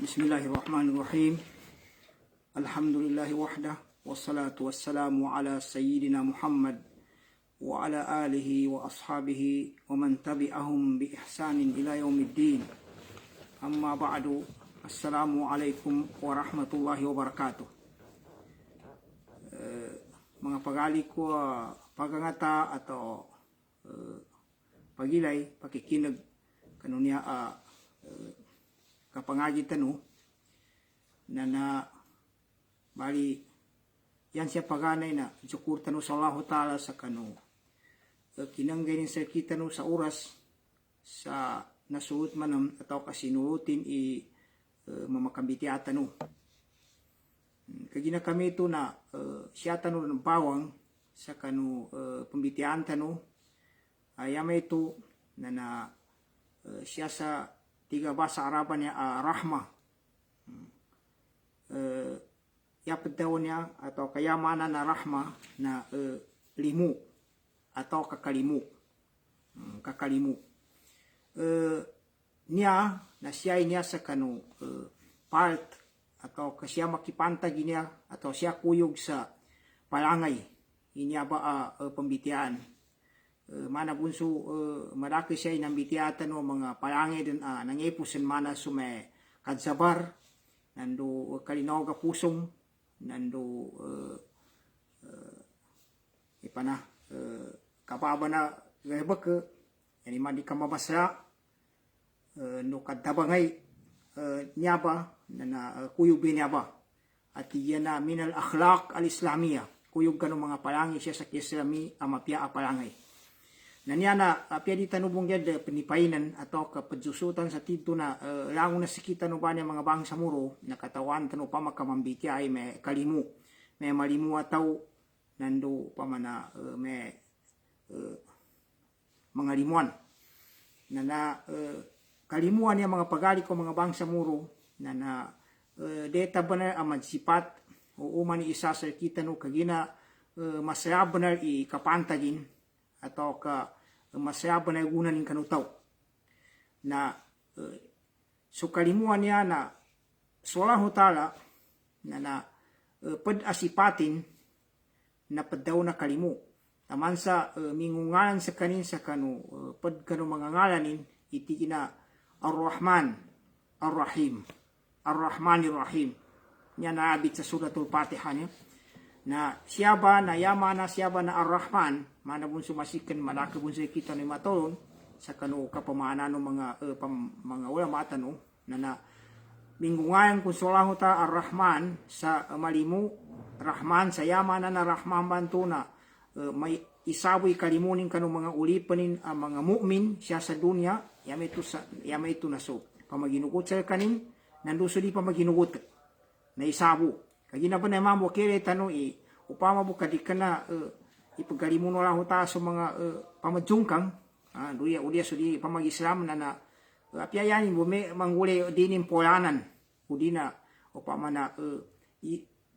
Bismillahirrahmanirrahim. Alhamdulillahi wahdah. Wassalatu wassalamu ala sayyidina Muhammad wa ala alihi wa ashabihi wa man tabi'ahum bi ihsanin ila yaumiddin. Amma ba'du. Assalamu alaikum warahmatullahi wabarakatuh. Mga pagali ko pagangata atau pagilay pakikinag kanunya kapangaji tanu na bali yan siya paganay na syukur tanu sa Allah Ta'ala sa kanu kinanggayin sa kita no sa oras sa nasuot manam atau kasinurutin mamakambiti atanu kagina kami ito na siya tanu ng bawang sa kanu pembitian tanu ayama ito na siya sa tiga bahasa Araban niya rahmah yapad daw niya atau kayamanan na rahmah na limu atau kakalimu niya na siya niya sa kanu part atau siya makipantag niya atau siya kuyog sa palangay inya ba pembitian mana bunso malaki siya inambitiatan o mga palangay din nangipusin mana sume kadsabar nando kalinaw ga pusong nando ipana kapaba na gabak yani mandi kamabasa no kadabangay nyaba na kuyubi nyaba at yana minal akhlaq al islamiyya kuyug kanu mga palangay siya sa islami amapya palangay nanya na apya di tanubong yad penipainan atau kepejusutan sa tito na lango na sikita no ba niya mga bangsa muro nakatawan tanu pa makamambiti ay may kalimu may malimu atau nando pa mana may mga limuan na kalimuan niya mga pagali ko mga bangsa muro na deta benar amad sipat o umani isa sa kita no kagina masaya benar i kapantagin atau ka masaya na gunan ng kanutaw na sukalimuan niya na solah hutala na pad-asipatin na paddaw na kalimu taman sa mingungalan sa kanin sa kanu pad kanu mga ngalanin iti na Ar-Rahman Ar-Rahim Ar-Rahmanir Rahim niya naabit sa suratul Fatiha niya na siya ba na yamana siya ba na Ar-Rahman mana bun sumasikan malaki bun sa kita ni matulon sa kanu kapamaana no mga ulama atano na mingungayan kung solahu ta Ar-Rahman sa malimu Rahman sa yamana na Rahman bantu na may isaboy kalimunin kanu mga ulipanin ang mga mu'min siya sa dunya yama ito na so pamaginugot sa kanin nanduso di pamaginugot na isabo kagina ba na mambo kere tano upama buka di kana ipagalimuno lang ta sa mga pamajungkang udia sudi pamag-Islam na apyayanin bume mangguli dinin polanan udina upama na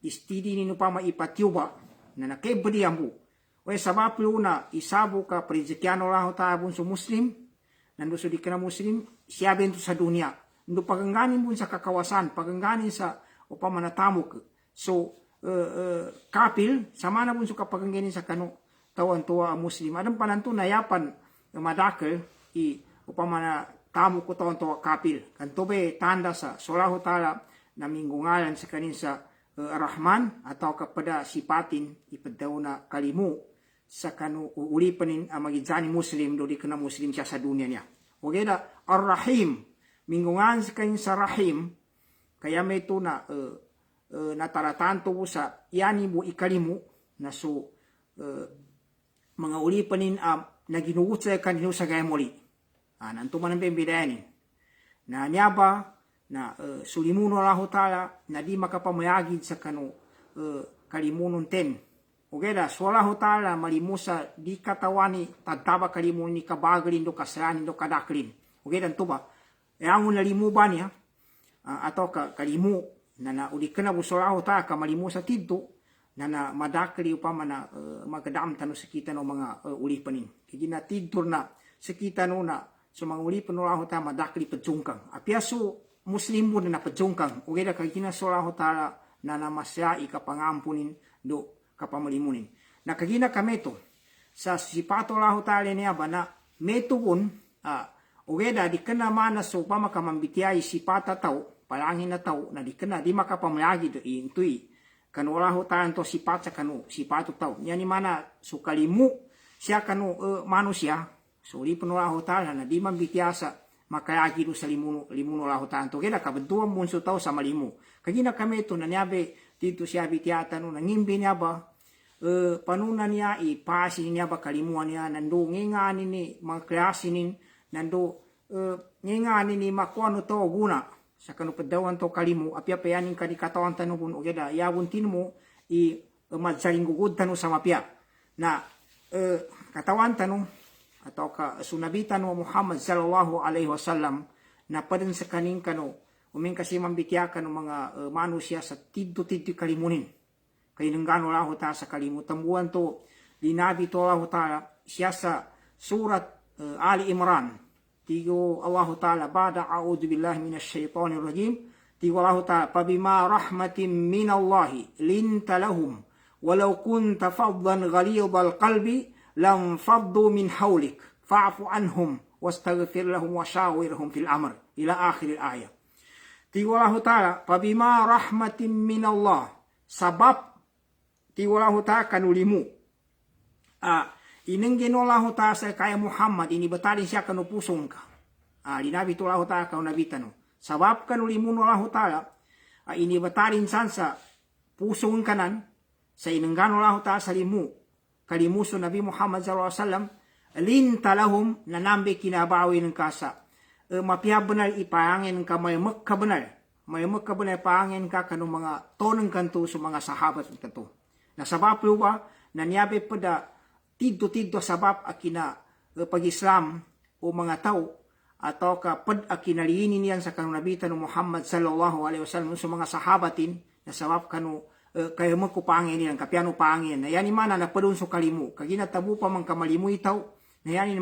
istidi nino upama ipatiuba na nakebri ambu we sabab na isabu ka prezikiano lang ta bun sa muslim nando sudi kana muslim siya bento sa dunia ndo pagangganin bun sa kakawasan pagangganin sa upama na tamuk so kapil sama na bunso kapagangganin sa kanu tawan tuwa muslim adam pananto nayapan madakal upama na tamu ko tawan tuwa kapil kanto be tanda sa solahu tala na mingungalan sa kanin sa Rahman atau kepada sipatin ipadaw na kalimu sa kanu ulipanin magijani muslim do di kana muslim siya sa dunia niya wageda Ar-Rahim mingungalan sa kanin sa Rahim kaya may ito na nataratanto sa yani mo ikalimu na so mga ulipanin na ginugot sa kanino sa gaya muli nanto man ang pembidayanin na nyaba na sulimuno Allah Ta'ala na di makapamayagid sa kanu kalimunon ten ugeda so Allah Ta'ala malimusa di katawani tagtaba kalimun ni kabagalin do kasalanin do kadaklin ugeda to ba ang nalimu ba niya atau kalimu na uli kana busolahu ta kamalimu sa tidto na madakli upama na magdam tanu sakita no mga ulipanin kigina tidtor na sakita no na so mga ulipan no ta madakli pajungkang apiaso muslim mo na napadjongkang ugeda kagina sallallahu ta'ala na namasya ikapangampunin do kapamalimunin. Na kagina kameto sa sipato Allah ta'ala niya ba na meto pun ugeda di kena mana so pamakamambitiay sipata tao palangin na tao na di kena di makapamlagi do intui kanu Allah ta'ala to sipat sa kanu sipato tao niya ni mana so kalimu siya kanu manusia so di pun Allah ta'ala na di mambitiasa makayagi do sa limuno Allah ta'ala to kaya kabentuan munso tao sa malimu kagina kameto na niyabe dito siya bitiata no nangimbi niya ba panuna niya ipasi niya ba kalimuan niya nando ngingani ni mga klase nin nando ngingani ni makuano to guna sa kanu padawan to kalimu apya payanin ka di katawan tanu kun ogeda yawon tinmo madsaling gugud tanu sa mapya na katawan tanu atau ka sunabitan wa Muhammad sallallahu alaihi wasallam na paden sa kaning kanu uming kasi mambitiakan ng mga manusia sa tiddo-tiddo kalimunin. Kaya nenggano Allah ta'ala sa kalimutan buwan to, dinabi to Allah ta'ala, siya sa surat Ali Imran, tigo Allah ta'ala, bada a'udhu billahi minas shaytanir rajim, tigo Allah ta'ala, pabima rahmatin minallahi, linta lahum, walau kunta faddan ghalidhal qalbi, lam faddu min hawlik, fa'fu anhum, wastaghfir lahum wa shawirhum fil amr, ila akhir al-ayah. Tiwala ta'ala, pabima rahmatin minallah, sabab tiwala ta'ala kanulimu. Inenggin Allah ta'ala sa kaya Muhammad, inibatalin siya kanupusong ka. Linabi to Allah ta'ala kaunabitan. Sabab kanulimu no Allah ta'ala, inibatalin san sa pusong kanan, sa inenggano Allah ta'ala sa limu, kalimuso Nabi Muhammad sallallahu alaihi wasallam, lintalahum nanambi kinabawi ng kasa. Mapiha benar ipangin ka may magka benar pangin ka kanong mga tonong kanto sa mga sahabat kanto. Na sabab luwa na niyabe pada tiddo sabab akina pag-Islam o mga tao atau ka pad akinaliinin niyan sa kanong nabitan ng Muhammad sallallahu alaihi wasallam sa mga sahabatin na sabab kanu kayo magkupangin niyan kapiano pangin na yan mana na padun so kalimu kagina tabu pa man kamalimu itaw na yan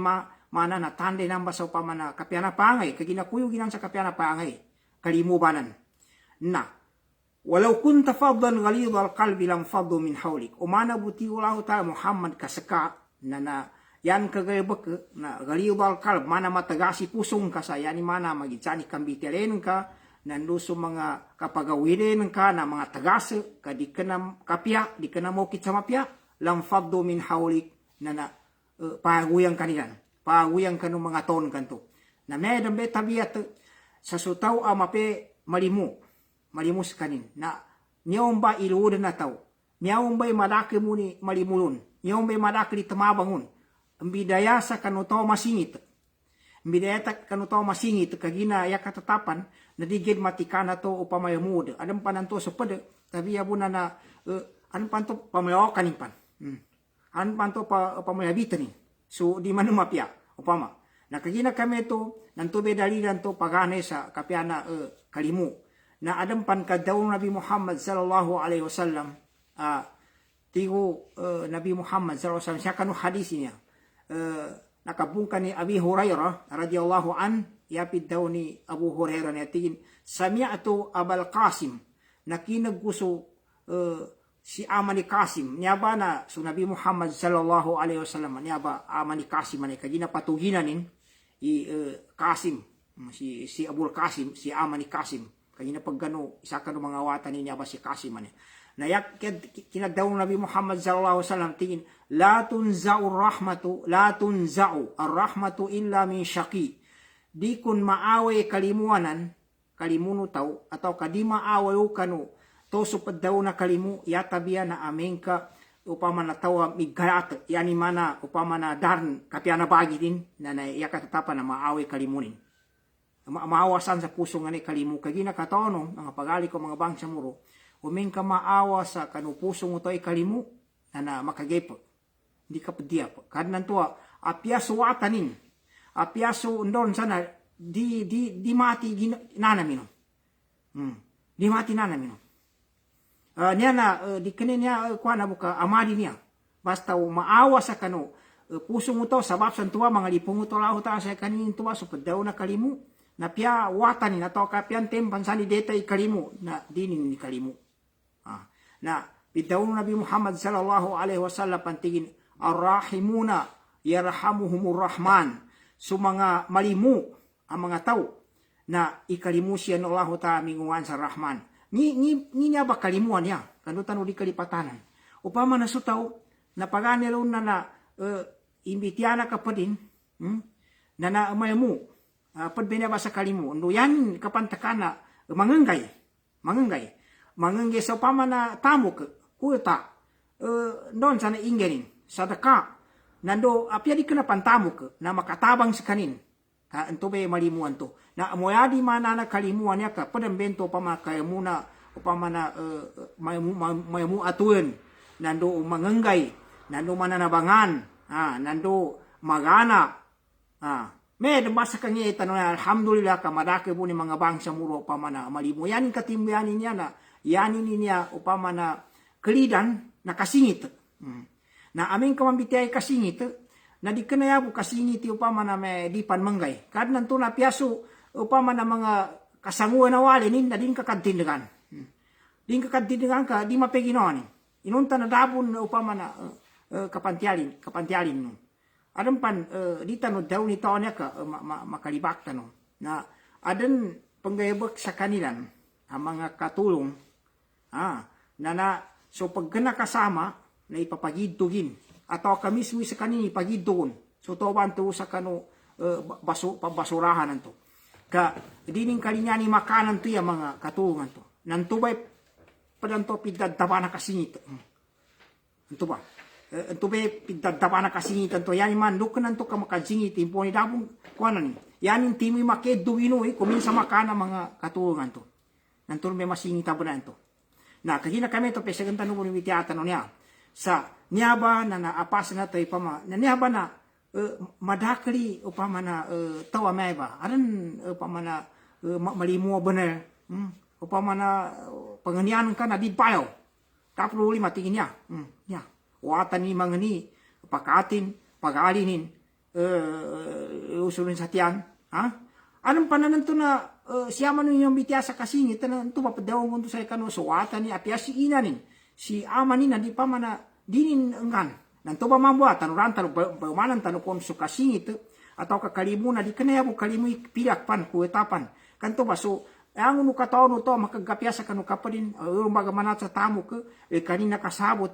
mana na tande namba sa upamana kapiana pangay kagina kuyo ginang sa kapiana pangay kalimubanan na walau kunta faddan ghalidhal qalbi lam faddu min hawlik umana buti Allah ta'ala Muhammad kasaka na yan kagayabak na ghalidhal qalb mana matagasi pusong ka sa yani mana magitsani kambitelen ka nanduso mga kapagawirin ka na mga tagas ka di ka na kapya di ka na mokit sa mapya lam faddu min hawlik na paguyang kanilan paguyang kanong mga ton kanto. Na medang betabiyat sa sutaw mape malimu sa kanin. Na niyong ba iluudan na tao. Niyong ba'y malaki mo ni malimulun. Niyong ba'y malaki ni tamabangun. Ang bidaya sa kanuto masingit. Ang bidaya sa kanuto masingit kagina ya katatapan na digid matikana to o pamayamud. Anong pananto sa pada. Tabi abuna na anong panto pamayaw kanimpan. Anong panto pamayabitan ni. So di man mapya upama nakagina kami to nanto bedalilan to pagane sa kapiana kalimu na adam pan kadaw Nabi Muhammad sallallahu alaihi wasallam tigo Nabi Muhammad sallallahu alaihi wasallam siya kanu hadis niya nakabungkan ni Abi Hurairah radhiyallahu an yapid daw ni Abu Hurairah na tingin sami'tu Abul Qasim nakinagguso si Amani Qasim niya ba na so Nabi Muhammad sallallahu alaihi wasallam niya ba Amani Qasim man kagina patuginan nin Qasim si Abul Qasim si Amani Qasim kagina paggano isa ka mga watan niya ba si Qasim man na yak kinadaw Nabi Muhammad sallallahu alaihi wasallam tingin la tunza'u ar-rahmatu illa min shaqi di kun maawe kalimuno tao atau kadi maawe kanu to supad daw na kalimu yatabiya na amin ka upama na tawa miggarat yani mana upama na darn kapiana bagi din na yakatatapan na maawi kalimunin maawasan sa puso nga ni kalimu kagina katono mga pagali ko mga bangsa muro umin ka maawa sa kanu puso mo to ay kalimu na makagepo hindi ka padiya po kadnan to apyaso watanin apyaso ndon sana di mati nanamino di mati nanamino niya na di kini niya kuha na buka amadi niya basta maawa sa kanu puso mo to sabab san tuwa mga lipong to lao ta sa kanin tuwa so padaw na kalimu na pia watanin atau kapian tempan sani deta ikalimu na dinin ikalimu. Na bidawun Nabi Muhammad sallallahu alaihi wasallam pantigin arrahimuna yarhamuhumur rahman. So mga malimu ang mga tao na ikalimu siya ng Allah ta minguan sa Rahman. Ni niya ba kalimuan niya? Kanutan di kalipatanan. Upama na sutaw na paganelo na imbitiana ka pa din na mayamu padbena ba sa kalimu. No yan kapantakana manganggay sa upama na tamo kuta don sana ingenin sadaka nando apya di kana pantamo na makatabang sa kanin ento be malimuan to na moyadi mana na kalimuan ya ka padang bento upama kaya muna upama na mayamu atuen nando manganggay nando mananabangan nando magana me basa kanya tanong alhamdulillah ka madake po ni mga bangsa muro upama na malimu yanin katimbayanin niya na yanin niya upama na kelidan na kasingit na aming kamambiti kasingit na di kanayabu kasingit upama na may dipan manggay kad nanto na piaso upama na mga kasanguan na walinin na din kakadtindagan ka di mapeginoan inunta na dabon upama na kapantialin no adan pan dita no daw ni taon ka makalibakta no na adan panggayabak sa kanilan ang mga katulong na so pagkana kasama na ipapagidtugin atau kami suwi sa kanini pagidtugon so toban to sa kano pabasurahan nanto ka dining kalinyani makanan to ya mga katulungan to nantubay padanto pidadtaba na kasingit antuba antubay pidadtaba na kasingit to yani man dukan nanto ka makasingit imponi dabong kuanan yanin timi makedduino kuminsa makana mga katulungan to nanto may masingit abunan to na kagina kami to pesagan tanong ni teatro niya sa niyaba na naapas na to ipama na niyaba na madakli upama na tawa may ba aran upama na malimu bener upama na panganian ka na didpayo tapos lima tingin niya ya watan ni mangani pakatin pagalinin usulin sa tiyan anong pananan to na siya man yung bitya sa kasingit na ito papadawang kung to sa ikano suwatan ni apya si inanin si amanin na di pa man na dinin enggan nanto ba mambuat tanuran tanu bamanan tanu kon su kasingit atau kakalimu na di kanaya bu kalimu pilak pan kuetapan kanto ba so ang unu kataon to makagapya sa kanu kapadin bagaimana sa tamu ke kanina kasabot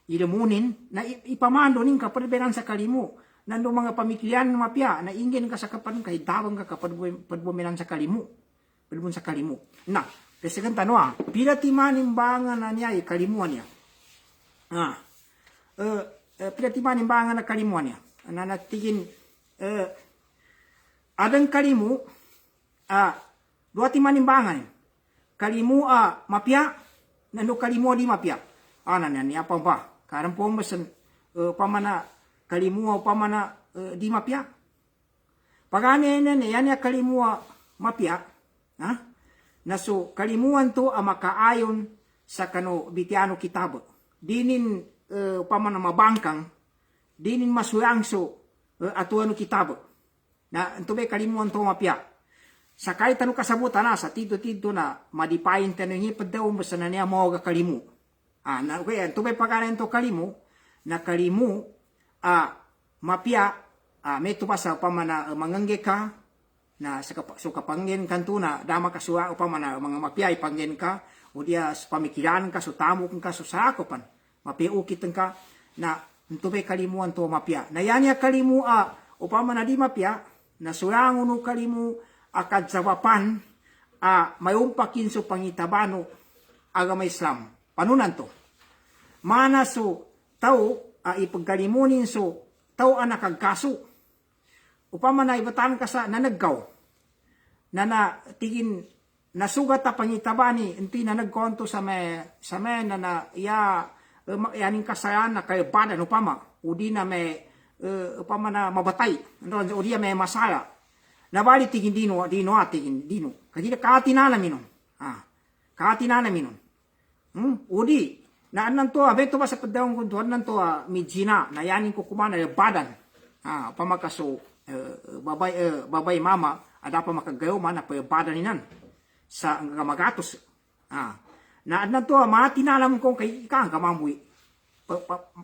ilemunin na ipamando ning kapadbenan sa kalimu nando mga pamikilan na mapya na ingin ka sa kapan kay dawang ka padbumenan sa kalimu padbun sa kalimu na kasi kan tanwa pila timanimbangan na niya kalimuan niya pila timanimbangan na kalimuan niya na natigin adang kalimu dua timanimbangan kalimu mapya nando kalimu di mapya anan ni apa ba karam po masan pamana kalimu pamana di mapya pagane ne yan ya kalimu mapya naso kalimuan to makaayon sa kano bitiano kitab dinin pamana mabangkang dinin masuyangso atuano kitab na entube kalimuan to mapya sakay tanu kasabutan na sa tito na madipayin tanu ni padaw basta na niya mo ga kalimu na okay entube pagane to kalimu na kalimu mapya meto pa sa pamana mangangge ka na so kapanggen kanto na dama kasua upama na mga mapya ipanggen ka o dia pamikiran ka so tamo ka so sakopan mapiukit ka na entube kalimuan to mapya na yan ya kalimu upama na di mapya na surang unu kalimu akad sawapan mayumpakin so pangitabano agama Islam panunan to mana so tao ipagkalimunin so tao nakagkaso upama na ibatan ka sa nanaggaw na tigin nasugat ta pangitabani enti na nagkonto sa may na yaning kasayan na kay badan upama udi na may upama na mabatay andon udi may masala nabali tigin dino kadi katinana minon katinana minon udi na anan to abeto ba sa padawang kuntuan nan to midjina na yaning kukumana badan pamakaso babay mama ada pa makagayo man na pabada ninan sa gamagatos. Na adnan to mati na alam kong kay ikang kamamuy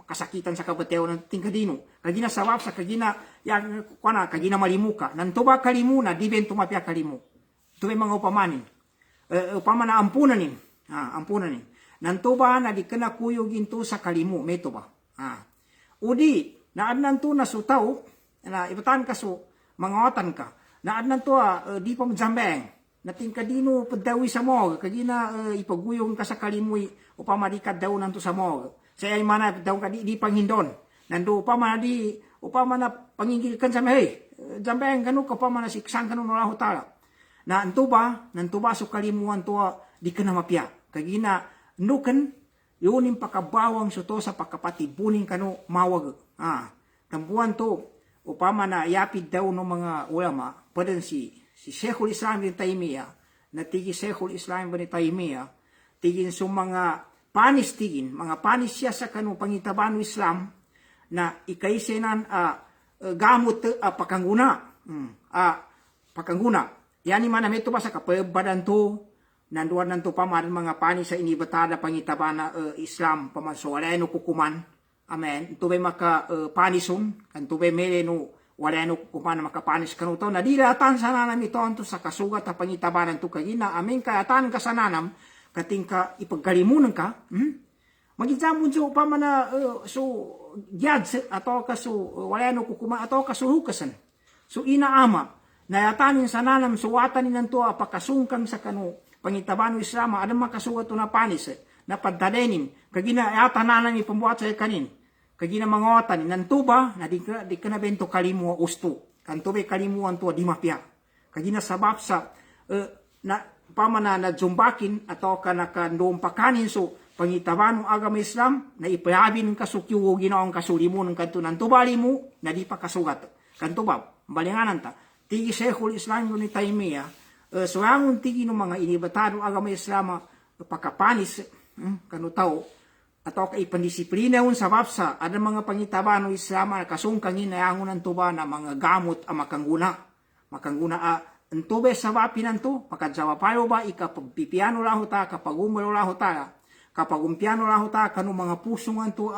kasakitan sa kabatew ng tingkadino kagina sawap sa kagina yang kuana kagina malimuka nan tuba kalimu na diben tumapya kalimu tuwe mga upamanin upamana ampunanin ampunanin nan tuba na di kena kuyog into sa kalimu meto ba udi na adnan to na sutaw na ibatan ka so mangawatan ka na adnan to di pa jambeng na tingkadino padawi sa mog kagina ipaguyong ka sa kalimuy upama di kadaw nanto sa mog saya mana daw ka di panghindon nando upama na pangingilkan sa may jambeng kanu ka upama na siksang kanu no lahutala na nantuba so kalimuan to di kana mapya kagina nuken yunin pakabawang suto sa pakapatibunin kanu mawag tambuan to upama na yapid daw no mga ulama padan si Sheikhul Islam bin Taymiyah na tigi Sheikhul Islam bin Taymiyah tigin so mga panis tigin mga panis siya sa kanu pangitabano Islam na ikaisenan gamot pakanguna pakanguna yani man meto ba sa kapabadan to nanduan nanto paman mga panis sa inibatada pangitabana Islam pamanso wala no kukuman amen tubay maka panison kan tubay mele no wala no kuman makapanis kanu to nadilatan sananam ito anto sa kasugat a pangitabanan to kagina amen kayatan kasananam katingka ipagkalimunan ka magigsamon so upama na so giads atau kaso wala no kukuman atau kasulukasan so inaama na yatanin sananam suwatan ninanto apakasungkang sa kanu pangitabano Islam ada makasugat na panis na paddadenin kagina yatananan ipambuat sa kanin kagina mangotan nantuba na di kana bento kalimu usto kanto be kalimuan to di mapya kagina sabab sa na pamana na jumbakin atau kana kandom pakanin so pangitabano agama Islam na ipayabin kasukyo ginaong kasulimun ng kanto nantuba limu na di pa kasugat kanto ba balinganan ta tigi Sheikhul Islam ni Taymiyah so ang tigi no mga inibatado agama Islam pakapanis kanu tao atau kay pandisiplina un sabab sa ada mga pangitabano Islam na kasungkangin na yangon ang tuba na mga gamot makangguna entube sabab pinanto pakadjawa payo ba ikapagpipiano lahuta kapagumelo lahuta kapagumpiano lahuta kanu mga pusungan to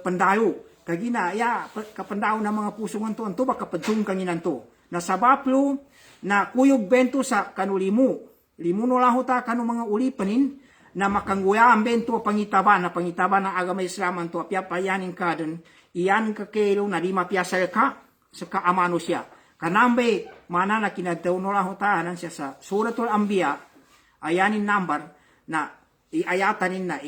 pandayo kagina ya kapandaw na mga pusungan to anto ba kapadsungkangin anto na sabaplo na kuyog bento sa kanu limu no lahuta kanu mga ulipanin na makangguya ang bento pangitaba na ng agama Islam anto apya payanin kadon iyan kakelo na di mapyasa ka sa kaamano siya kanambe mana na kinadaw no lahutahanan siya sa Suratul Anbiya ayanin number na iayatanin na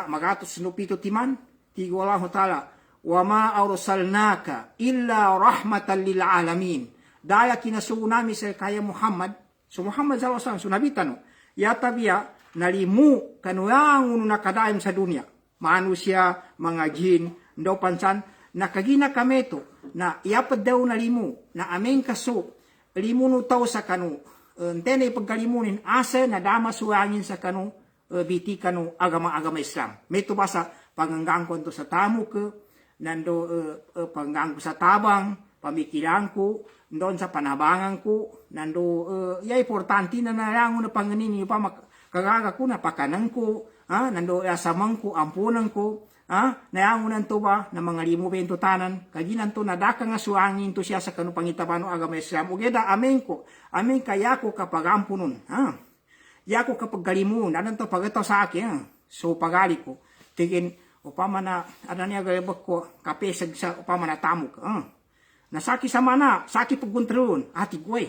magatos nupito timan tigo Allah ta'ala wa ma arsalnaka illa rahmatan lil alamin daya kinasunami sa kaya Muhammad so Muhammad sallallahu alaihi wasallam sunabitano yatabia nalimu kanuyang nakadaim sa dunia manusia mga jin ndaw pansan nakagina kameto na iapad daw na limu na amen kaso limu no tao sa kanu entene pagkalimunin asa na dama suangin sa kanu biti kanu agama Islam meto basa panganggang ko sa tamo ko nando panggang ko sa tabang pamikiran ko ndon sa panabangan ko nando importante na narangon na panganin pa kagaga ko na pakanan ko nando asamang ko ampunan ko nayangunan to ba na mga limo bento tanan kaginan to nadaka nga suangin to siya sa kanu pangitabano agama Islam ugeda amen kaya ko kapagampunon yako kapag galimun anan to pagato sa akin so pagali ko tigin upama na anan niya galibak ko kapesag sa upama na tamok nasaki sa mana saki pagguntrun ati goy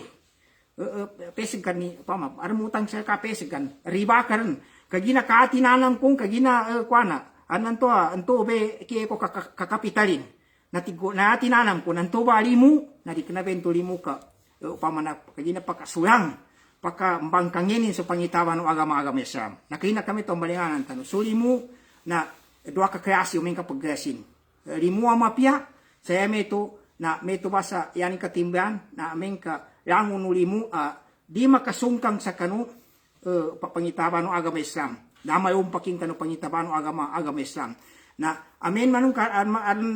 pesag kan ni upama armutang sa kapesag kan riba karon kagina katinanam kong kagina kuana anto be kiye ko kakapitalin natigo na tinanam ko nanto ba limu na di kinabento limu ka upama na kagina pakasulang pakambangkanginin sa pangitawan ng agama Islam nakina kami to balinganan tano so limu na dua ka kreasyon min kapagresin limu amapya saya meto na meto ba sa yani katimban na amen ka yangon limu di makasungkang sa kanu pangitawan ng agama Islam na mayumpakin kanu pangitabano agama Islam na amen manung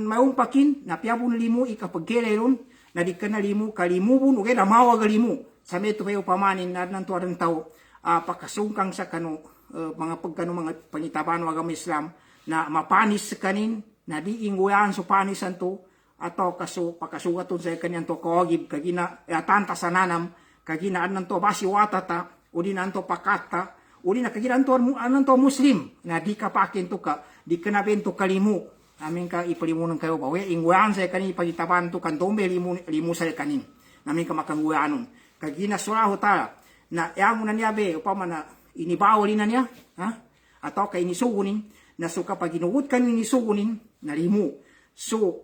mayumpakin na piyabon limu ikapagkeleron na di kana limu kalimu bun uge na mawa galimu sa meto kayo pamanin na nanto adan tao pakasungkang sa kanu mga pagkano mga pangitabano agama Islam na mapanis sa kanin na di inguyan so panisan to atau pakasugaton sa kanyan to kawagib kagina tanta sa nanam kagina adan to basi watata udi nanto pakata udi na kagina anto muslim na di kapakin to ka di kana bento kalimu amin ka ipalimunan kayo ba we inguyan sa kanin pagitaban to kantombe limu sa kanin namin ka makanguyanon kagina suraho ta na yang na niya be upama na inibawalin na niya ha atau kay inisugunin na so kapag ginugot kan inisugunin na limu so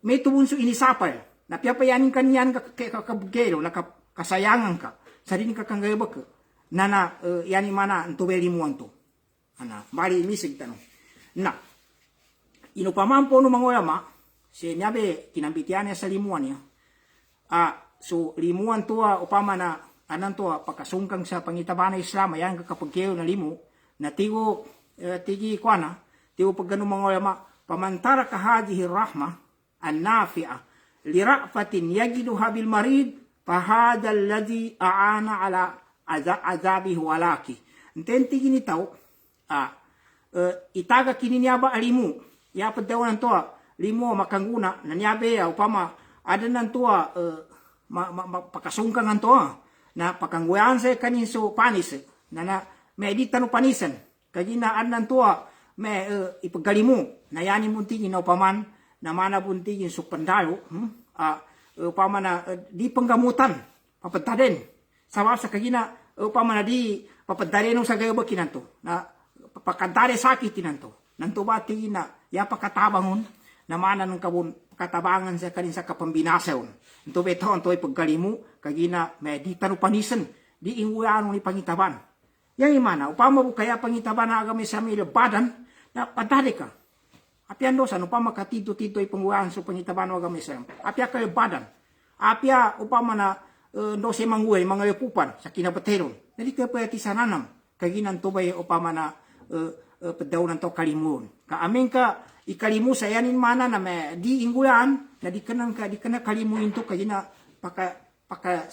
may tubun so inisapal na piyapayanin kanyan kakabugero na kasayangan ka sa rin kakangayabak ka na yani mana ang tubeli mo anto ana bali misig tanong na inupamampo no mga ulama si nyabe kinambitian sa limuan niya so limuan to upama na anan to pakasungkang sa pangitabana Islam ayan kakapagkeo na limu na tigo tigi kuana tigo pagkano mga ulama pamantara kahadihi rahmah an-nafi'ah lira'fatin yajiduha bil marid fahada alladhi aana ala azabihi walaki intenti gini tau itaga kininiaba alimu ya padawan to limu makanguna nanyabe upama ada nan to pakasungkang anto na pakangguyan sa kanin so panis na medita no panisan kagina adan to me ipagalimu na yani muntigin na upaman na mana buntigin so pandalo upama na di penggamutan papataden sabab sa kagina upama na di papadare no sa gayo bakinanto na pakantare sakit tinanto nanto ba tingin na ya pakatabangon na mana nung kabun katabangan sa kanin sa kapambinasaon ito beto anto ay pagkalimu kagina medita no panisan di inguyan ni pangitaban yang imana upama bu kaya pangitaban na agame sa mi badan na padare ka apia dosa no upama katito-tito ay panguyan so pangitaban no agame sa apia kay badan apia upama na dose manguay mga pupan sa kinabateron dali kay pati sananam kaginan to bay upama na padaw nanto kalimun ka amin ka ikalimu sa yanin mana na di inggulan na di kana kalimu into kagina paka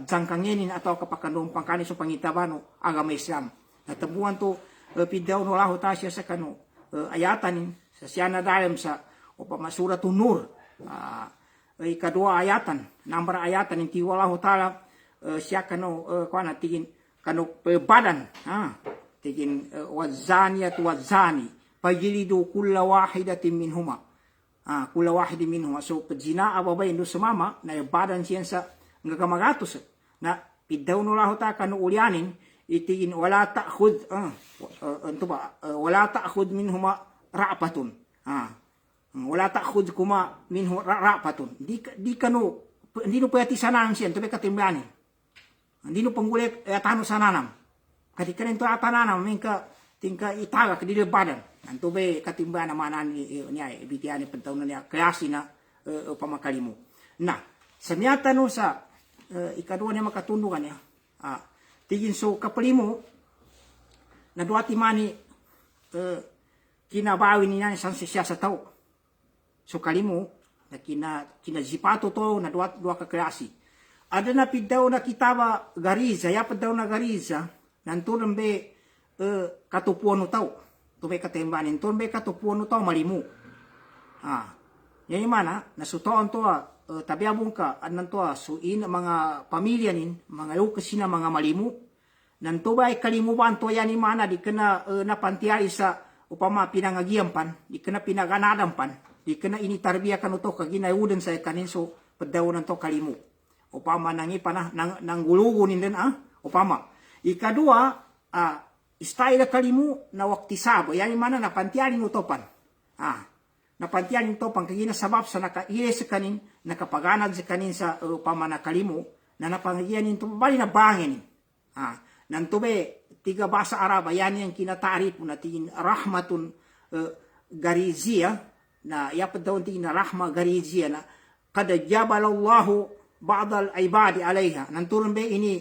jangkangenin atau kapakandong pangkani so pangitabano agama Islam natabuan to pidaw no lahu ta siya sa kanu ayatan sa siya na dalam sa upama suratun nur ikadua ayatan number ayatan inti wallahu taala siya kanu kuana tigin kanu badan tigin wazaniyat wazani pajilidu kulla wahidatin minhuma kulla wahidin minhuma so padzina ababay ndo sumama na badan siya sa ngagamagatos na pidaw no lahu ta kanu ulyanin itigin wala ta'khud wala ta'khud minhuma ra'patun wala ta'khud kuma minhu ra'patun di kanu hindi no pwede sananam siya to be katimbanin hindi no panggulek atano sananam kadika nito atananam minka tingka itaga kadili badan anto be katimbanan manan niya bitian pentaw na niya klase na pamakalimu na samyata no sa ikadua niya makatundungan niya tigin so kapalimu na duati mani kinabawi niya sa siya sa tao so kalimu na kinazipato to na dua ka klase ada na pidaw na kitaba gariza ya pidaw na gariza nanturang be katupuan no tao tubay katembanin ton be katupuan no tao malimu yan yung mana nasutoan to tabiabong ka anan to suin mga pamilya nin mga lukasin na mga malimu nanto ba kalimuban to yan yung mana di kana napantiay sa upama pinangagiampan di kana pinaganadampan di kana initarbiya kanu to kaginayudan sa kanin so padaw to kalimu upama nangipa na nanggulugunin din upama ikadua style kalimu na wakti sabo yan yung mana napantiyanin utopan napantiyanin utopan kagina sabab sa nakaile sa kanin nakapaganag sa kanin sa upama na kalimu na napangiyanin to bali na bangin nantube tiga bahasa Arab yan yung kinatarip na tingin rahmatun garizia na yapad daw tingin na rahma garizia na kada jabalallahu ba'dal ibadi alaiha nanturun be ini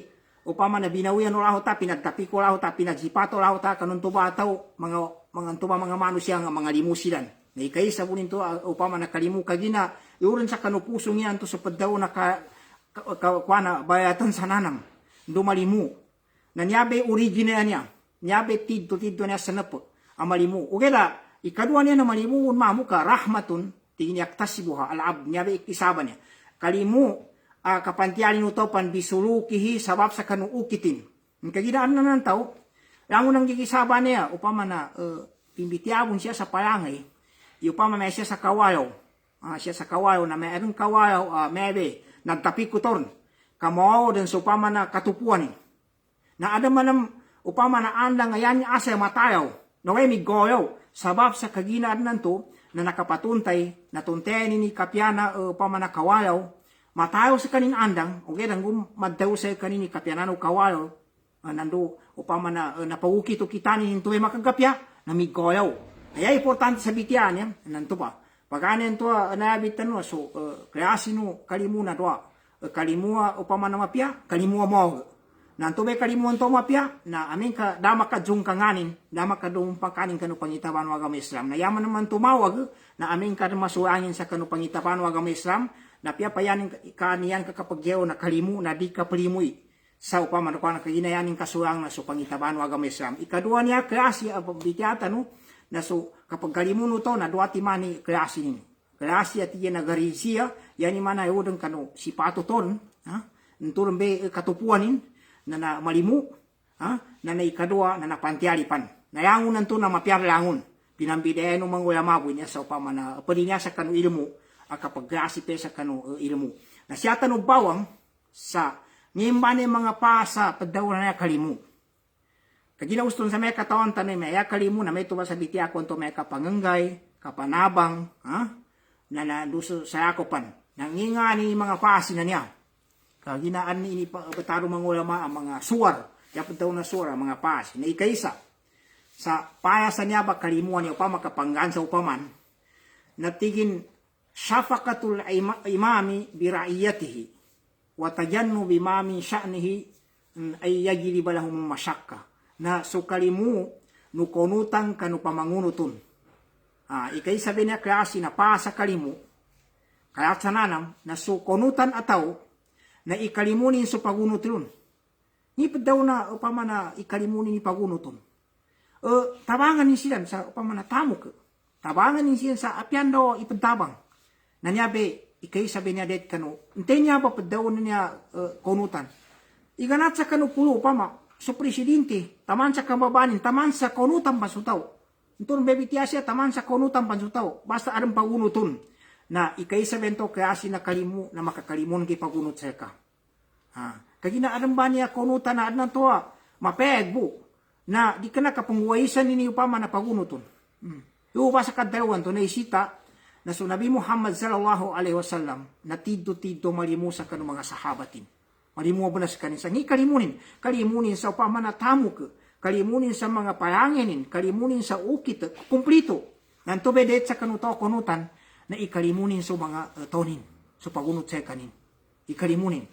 upama na binawian no laho ta pinagtapi ko laho ta pinagsipato laho ta kanun tuba taw mga tuba mga manusia nga mga limusidan Na ikaysa bunin to upama na kalimu kagina iuran sa kanupuso niyan to sa padaw na kuana bayatan sa nanang dumalimu na niyabe original niya niyabe tidto niya sa napo amalimu ugela ikadua niya na malimu mamu ka rahmatun tingin yaktasibuha alab niyabe ikisaba niya kalimu kapantialin utopan bisulukihi sabab sa kanuukitin kaginaan na ng tao lango nang gikisaba niya upama na pimbitiabon siya sa palangay upama may siya sa kawayaw siya sa kawayaw na mayroong kawayaw maybe nagtapik ko torn kamawaw din sa upama na katupuan na adaman ng upama na andang ngayon niya asa matayaw na way migoyaw sabab sa kaginaan nanto na nakapatuntay na tuntayan ni kapyana upama na kawayaw matayaw sa kanin andang o gaya maddaw sa kanin kapyanan o kawayaw nando upama na napawukit o kitanin ito ay makagapya na migoyaw kaya importante sa bitian yan, nanto pa. Pagkanin to nabitan no, so kreasi no kalimuna to. Kalimua upama na mapya, kalimua mo. Nanto be kalimuan to mapya na amin ka dama ka jung kanganin, dama ka dum pangkanin kanu pangitawan wa agama Islam. Na yaman naman tumawag na amin ka masuangin sa kanu pangitawan wa agama Islam, na pia payanin kaniyan ka kapagyaw na kalimu na di ka pelimui. Sa upama na kana kaginayanin kasuang na so pangitawan wa agama Islam. Ikadua niya kreasi bitiata no. Na so kapag kalimuno to na duati mani klase ni klase at yan nagarisia yan ni mana yodang kano si pato ton nturun be katupuanin na malimu na ikadua na napantialipan na yangun nanto na mapiar langun pinambideen ng mga ulamabu niya sa upama na padinya sa kano ilmu kapag klase pe sa kano ilmu na siya tanong bawang sa ngimban mga pasa pagdaw na kalimu kagina uston sa may katawan tanay may kalimu na may tuwa sa biti ako to may kapanganggay, kapanabang, na duso sa akopan. Nanginga ni mga pasi na niya. Kaginaan ni bataro mga ulama ang mga suwar, yapon daw na suwar ang mga pasi na ikaysa. Sa payasan niya ba kalimuan niya upama kapanggan sa upaman, natigin syafaqatul imami biraiyatihi, watajannu bimami sya'nihi ay yagiliba lahum masyakka. Na sukalimu nukonutan kanu pamangunutun. Ikay sabi niya klase na pa sa kalimu. Kaya sa nanam na sukonutan ataw na ikalimunin sa pagunutun. Nipad daw na upama na ikalimunin ni pagunutun. Tabangan ni siya sa upama na tamuk. Tabangan ni siya sa apyan daw ipadtabang. Nanyabe ikay sabi niya det kanu. Untay niya ba padaw niya konutan. Iganat sa kanu pulo upama. So presidente, taman sa kababanin, taman sa konutan pansutaw. Itong bebitiya siya, taman sa konutan pansutaw. Basta arang pagunutun na ikaysa bento kreasi na kalimu na makakalimun kay pagunut sa ka. Kagina arang ba niya konutan na adnan to mapeg bu na di ka na kapungwaisan nini upama na pagunutun. Yung ba sa kadalawan to na isita na so Nabi Muhammad sallallahu alaihi wasallam na tiddo malimu sa kanong mga sahabatin. Malimu ba na sa kanin sa kalimunin sa upama na tamuk, kalimunin sa mga palanginin, kalimunin sa ukit, kumplito. Nanto bedet sa konutan na ikalimunin sa mga tonin, sa pagunot sa kanin. Ikalimunin.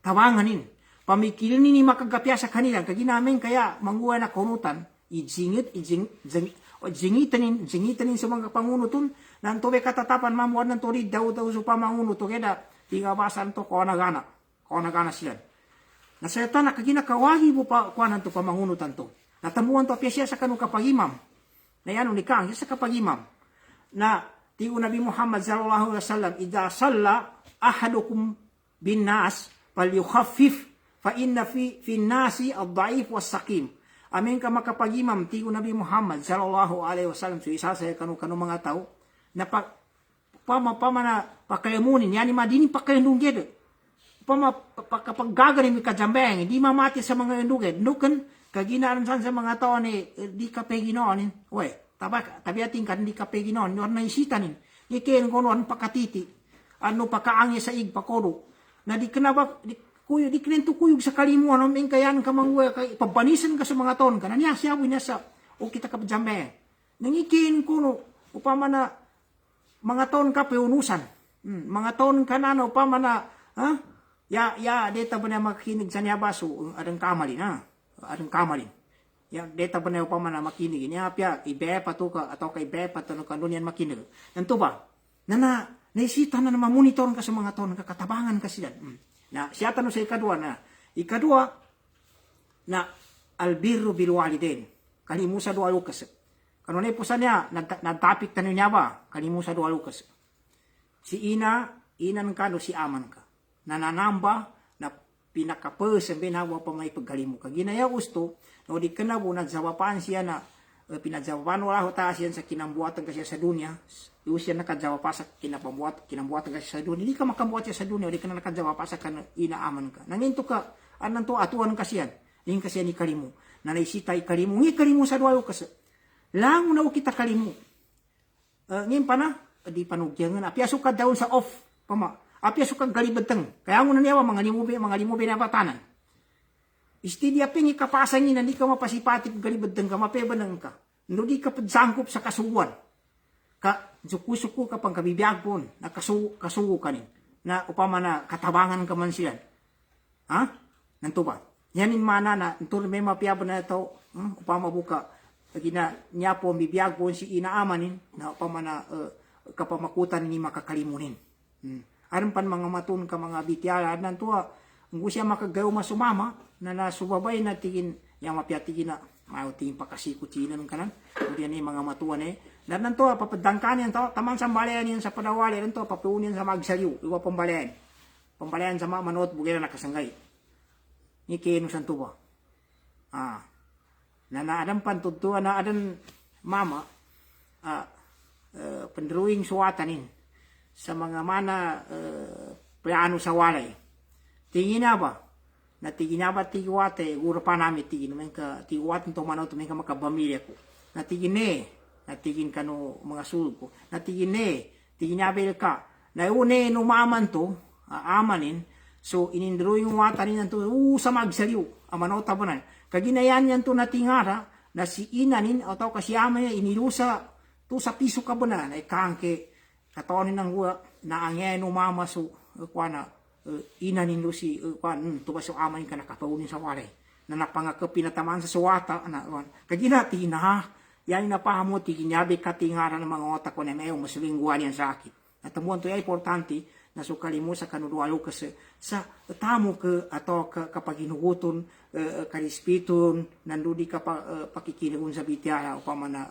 Tawanganin. Pamikilin ni makagapya sa kanila, kaginamin kaya manguha na konutan, zingitan sa mga pangunuton, nanto be katatapan mamuad ng turid, daw sa pamangunuto, kaya tinga basan to ko nagana sila. Na sa ito, nakaginakawagi mo pa kuanan to pamangunutan to. Natamuan to siya sa kanong kapagimam. Na yan, unikang, sa kapagimam. Na, tiyo Nabi Muhammad sallallahu alaihi wasallam, idha salla ahadukum bin nas, falyukhaffif, fa inna fi nasi ad-da'if was sakim. Amin ka makapagimam, tiyo Nabi Muhammad sallallahu alaihi wasallam, so isa sa kanong mga tao, na na pakalimunin, yan ni madini pakalimunin kapag gaganin mi kajambeng, di mamati sa mga induged. Nukan, kaginaan sa mga tao ni, di ka peginonin. Uwe, tabiating ka, di ka peginonin. Nuan na isitanin. Ikin ko nuan pakatiti. Ano pakaangi sa igpakodo. Na di ka na ba, di kinento kuyog sa kalimuan, ang kayan ka mangwe, pabanisan ka sa mga taon ka. Naniya, siyawin niya sa, o kita ka pajambeng. Nangikin ko no, upama na, mga taon ka peunusan. Mga taon ka na, upama na, deta ba na makikinig sa niya baso, adang kamalin, adang kamalin. ya data ba na upama na makinig niya pia ibe pa to ka atau kay ibe pa to no kanunian makinig nanto ba na naisita na mamonitor ka sa mga taon katabangan ka sila na siya tanong sa ikadua na albirru bil walidain kalimu sa dua lukas kanunay po sa niya nagtapik tanong niya ba kalimu sa dua lukas si inan ka no si aman ka nananamba na pinakapes ang binawa pa may pagkalimu ka ginaya gusto no di kana po nagsawapan siya na pinagsawapan wala ho taas yan sa kinambuatan kasi sa dunya siya nakadsawa pa sa kinambuatan kasi sa dunya hindi ka makabuhat siya sa dunya di ka na nakadsawa pa sa inaaman ka nanginto ka anan to atuan kasi yan din kasi yan ikalimu na naisita ikalimu sa duwayo kasi lang na kita kalimu ngayon pa na di panugyan nga apya suka daon sa off pama apya suka galibeteng kaya mo na niya mga limubi na batanan isti dia pingi kapasan niya hindi ka mapasipati galibeteng ka mapebanang ka no di ka padsangkop sa kasuwan ka suku-suku ka pang kabibiyag po na kasugo ka nin na upama na katabangan ka man siya ha nanto ba yanin mana na tur may mapiyaban na ito upama buka na niya po bibiyag po si inaamanin na upama na kapamakutan ni makakalimunin aron pan mga matun ka mga bityala nanto kung siya makagaw masumama na nasubabay na tingin yang mapiatigin na tingin pakasikutin ng kanan kundi ni mga matuan dan nanto papadangkan yan to tamang sambalayan yan sa padawali nanto papuunin sa magsaliw iwa pambalayan sa mga manot bugay na nakasanggay ni kino santo ba na naadam pantutuan na adan mama pendruing suwatanin sa mga mana plano sa walay tingin na ba na tingin na ba tigiwate guro pa namin tingin naman ka tigiwate nito manaw tuming ka makabamilya ko na tingin ka no mga sulog ko na tingin na bel ka na une numaman to amanin so inindruing watanin to sa magsaliw amanaw tabanan kaginayan yan to natingara na si inanin atau kasiyama niya inilusa to sa piso ka ba na kangke katawanin ng huwa na angyan umama so kuana inanin lo si kuan to ba so amanin ka nakapaunin sa walay na napangakap pinatamaan sa suwata na kaginati na yan napahamo tiginyabi katingara ng mga otak ko na may masulingguan yan sa akin at tumuan to ay importante na sukali mo sa kanudualo kasi sa tamo ka ato kapag hinuguton karispiton nandudi ka pakikinagun sa bitya upama na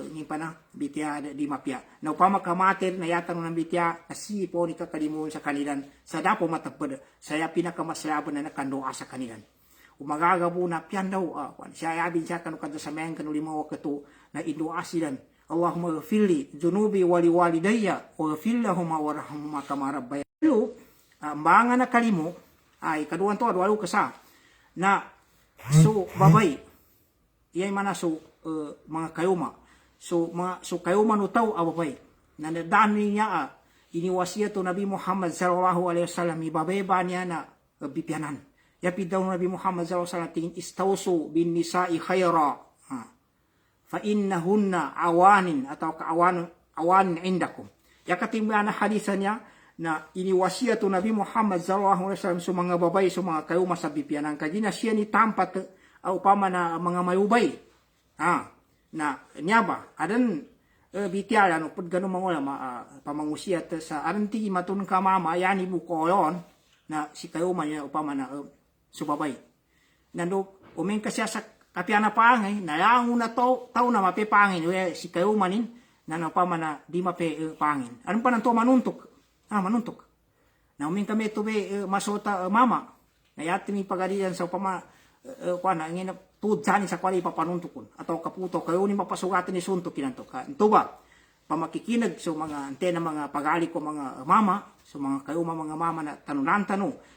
ngimpa na bitya di mapya na upama kamater na yatan ng bitya kasi po ni kakalimun sa kanilan sa dapo matapad saya pinakamaslaban na nakandoa sa kanilan umagagabo na piyan daw siya yabin siya kanukada sa mayan kanulimawa kato na inuasilan Allahumma ghafirli junubi wali walidayya wa ghafir lahum warhamhuma kama rabbayani. Mga nakalimo ay kaduan to adwalo kasa na so babay. Iyay mana so mga kayuma. So kayuma no taw ababay. Na nadaan niya iniwasiya to Nabi Muhammad sallallahu alaihi wasallam ibabeba niya na bipianan. Yapi daw Nabi Muhammad sallallahu alaihi wasallam tingin istawsu bin nisa'i khaira. Fa innahunna awanin atau awanin indakum. Ya katimbang hadisan niya na iniwasiya to Nabi Muhammad sallallahu alaihi wasallam sa mga babay sa mga kayo masabipianan kagina siya ni tampat upama na mga mayubay. Na niya ba adan bitiala no pud gano mga pamangusiya sa adan ti matun ka mama yani mo kolon na si kayo man upama na subabay. Nando umen ka siya sa kapiana pangay nalango na tao na mapipangin si kayo manin na napama na di mapipangin anong pa nanto manuntok na uming kami to be masota mama na yati mi pagadian sa upama kuana ngina tudsan sa kwali papanuntukon atau kaputo kayo ni mapasugatan ni suntok kinanto ka ito ba pamakikinag so mga antena mga pagali ko mga mama so mga kayo mga mama na tanunan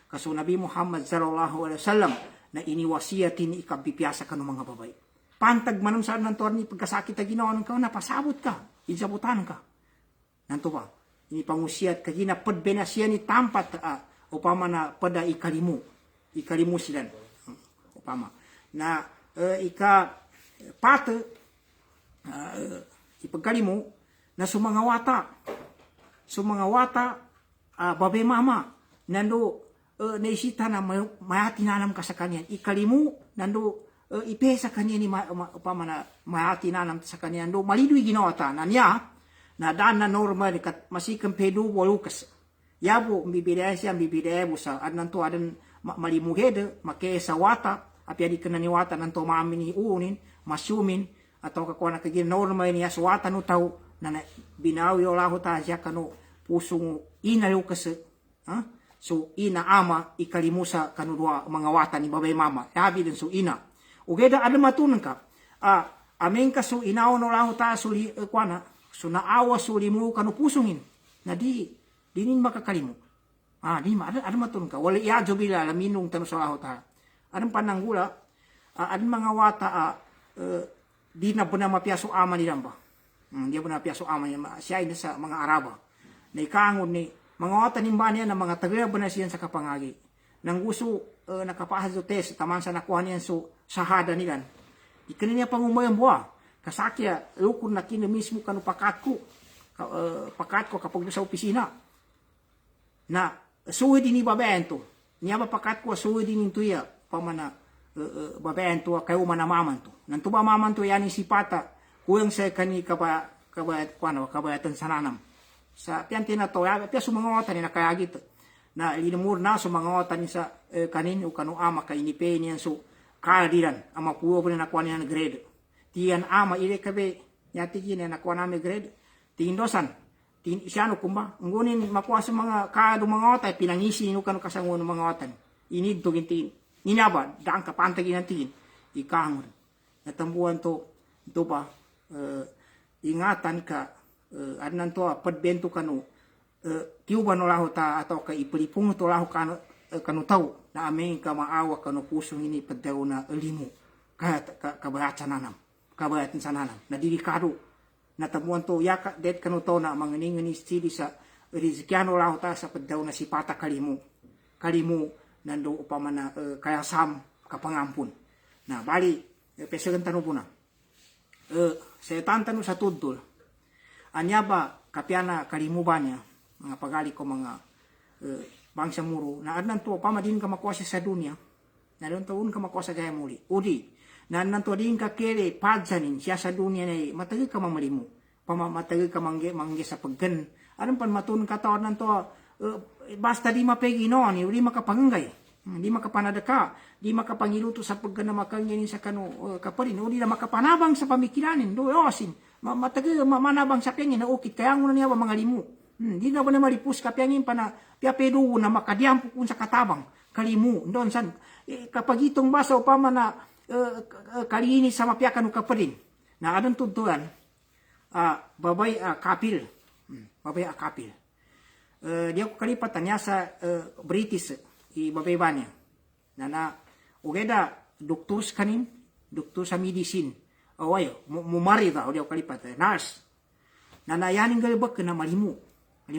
kaso Nabi Muhammad sallallahu alaihi wasallam na iniwasiyatin ikabipiyasa ka ng mga babay. Pantag manong saan ng torni pagkasakit na ginawa ng na pasabot ka, insabutan ka. Nanto ba? Inipangusiyat ka gina padbenasya ni tampat upama na pada ikalimu sila. Upama na ipagkalimu na sumanga wata babe mama nando naisita na mayatinanam ka sa kanya ikalimu nando ipe sa kanya ni upamana mahati nanam sa kanya do malidui ginota na niya na dan na normal kat masikam pedu wolukas yabo mbibide siya mbibide busa adnan to adan malimugede make sa wata api adi kana ni wata nanto mamini unin masumin atau kakwana kagin normal niya sa wata no tau na binaw yo lahu ta siya kanu pusung ina lukas so ina ama ikalimusa kanu dua mga wata ni babay mama yabi din so ina ugeda ada matunan ka amen ka so inaw no lahu ta suli kwana so naawa suli mo kanu pusungin na dinin makakalimu di ma ada matunan ka wala iya jobila laminung tanu sa lahu ta adang pananggula adang mga wata di na benar mapiaso ama ni damba dia benar piaso ama siya ina sa mga Araba na ikangon ni mga wata nimba niya na mga taga benar siya sa kapangagi nang gusto nakapahas do test taman sa nakuha niya so sahada nilan ikan niya pangumayang buwa kasakya lukon na kina mismo kanu pakatko kapag sa opisina na suwi din ni babento niya ba pakatko suwi din tuya pamana babento kayo manamaman to nanto ba maman to yani si pata kuyang sa kani kabayatan sananam sa piante na to ya sumangawatan ni nakayagit na linumur na sumangawatan ni sa kanin o kanu ama kay inipe niyan so kadiran ama puwo pa na nakuha niya na grade tiyan ama ile kabe yati gina nakuha namin grade tindosan siano kumba ngunin makuha sa mga kado mga otay pinangisi no kanu kasango ng mga otan inid to gintin ninaba daan kapantagi nantin ikangon natambuan to ba ingatan ka adnan to padbento kanu kiuba no lahu ta atau ka ipulipung to lahu kanu tau na amin ka maawa kanu pusong ini padaw na limu kabayatan sananam na delikado na tamuan to yaka det kanu to na manginingini stili sa rizkiano lahu ta sa padaw na sipata kalimu nando upamana kaya sam kapangampun na bali pesagan tanu puna setan tanu sa tudul anya ba kapiana kalimubanya mga pagali ko mga bangsa muro na adnan to pamadin ka makuasa sa dunia na doon taon ka makuasa gaya muli udi na adnan to din ka kere padsanin siya sa dunia na matagi ka mamalimu matagi ka mangge sa paggan anong pan matun ka taon nan to basta di mapegi no ni di makapanggay di makapanadaka di makapangiluto sa paggan na makangyanin sa kanu kaparin udi na makapanabang sa pamikiranin do yosin matagi manabang sa kanya na ukit kaya nguna niya mga limu di na ba na maripus kapyangin pa na piapedo na makadiampo kung sa katabang kalimu doon san kapag itong basa upama na kalini sa mapiakan ka pa rin na adong tuntuan babay kapil di ako kalipatan niya sa British babay ba niya na ugeda doktor sa medicine awayo mumari da di ako kalipatan nurse na nayaning galibak na malimu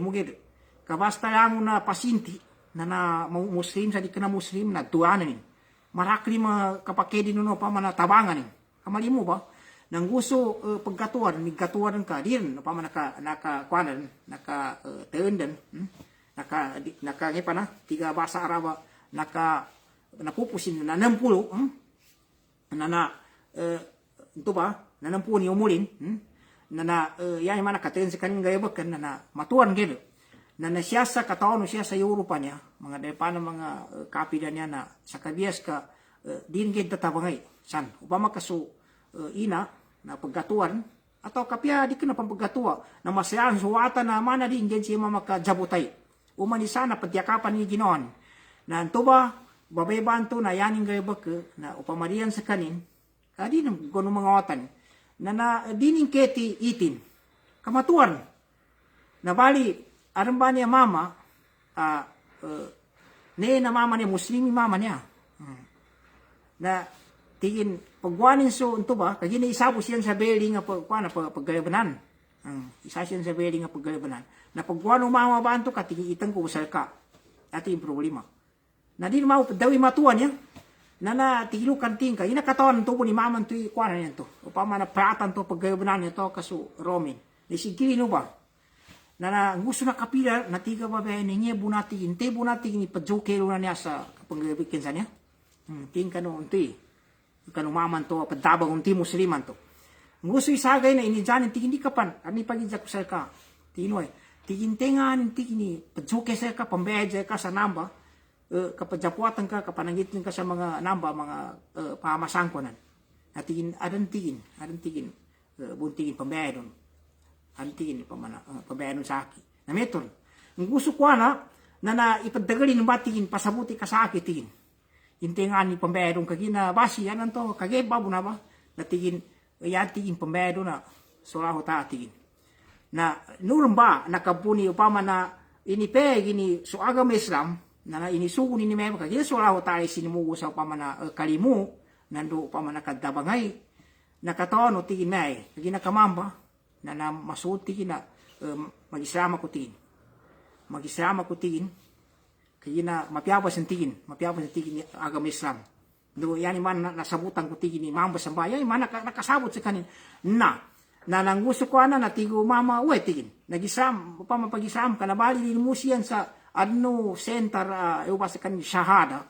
gede kabasta lang na pasinti na muslim sa di ka na muslim na tuanan marakli mga kapakedi no pa manatabangan kamalimu ba nang gusto pagkatuan migkatuan ka din pa man naka teundan naka ngepa na tiga bahasa Araba napupusin na 60 ito ba na 60 ni umulin yan mana kateun sa kaning gaya bakan na matuan gede na siya sa katawan siya sa Europa niya mga depan mga kapida niya na sa kabias ka din gid tatabangay san upama kaso ina na pagkatuan atau kapya di kana pagkatuwa na masayan suwata na mana din gid siya makajabutay umani sana patyakapan ni Ginoon na antuba babay banto na yaning gaya bak na upamarian sa kanin kadi ng gono mga watan na dining keti itin kamatuan na bali aram ba niya mama na mama niya muslimi mama niya na tingin pagwanin so unto ba kagi na isabo siya sa beli nga paggalabanan isa siya sa beli nga paggalabanan na pagwano mama ba anto katingi itang ko usal ka ati yung problema na di mo dawi matuan niya na tigilo kanting ka ina katawan to ni mama to kuana niya to upama na pratan to paggalabanan niya to kaso romin ni sigino ba na gusto na kapila na tiga ba niya bunati ni pajokero na niya sa panggabikin sa niya ting kano unti kanumaman to padabang ti musliman to nguso isagay na inijanin tigin di kapan ani pagijak sa ka tinoy tigin tengan tigini padsuke sa ka pambeje ka sa namba kapajapuatan ka kapanangitin ka sa mga namba mga pamasangkonan at tigin adan tigin buntingin pambayadon antigin pambayadon sa aki na meton ang gusto ko na ipadagalin ng batingin pasabuti ka sa aki tigin intingan ni pambayadon kagina basi anan to kagay babu na ba natigin yan tigin pambayadon na suraho ta tigin na nurumba nakabuni upama na inipe gini so agama Islam na inisugo ni mema kagina suraho ta sinimugo sa upama na kalimu nando upama na kadabangay nakatono tigin may kagina kamamba na masuti na magisama ko tigin kagina mapiapas ang tigin agama Islam do yani man nasabutan ko tigin ni mamba sa bayan man nakasabot sa kanin na nang gusto ko na tigo mama uwe tigin nagisam upama pagisam kanabali ni musian sa adno center uba sa kanin shahada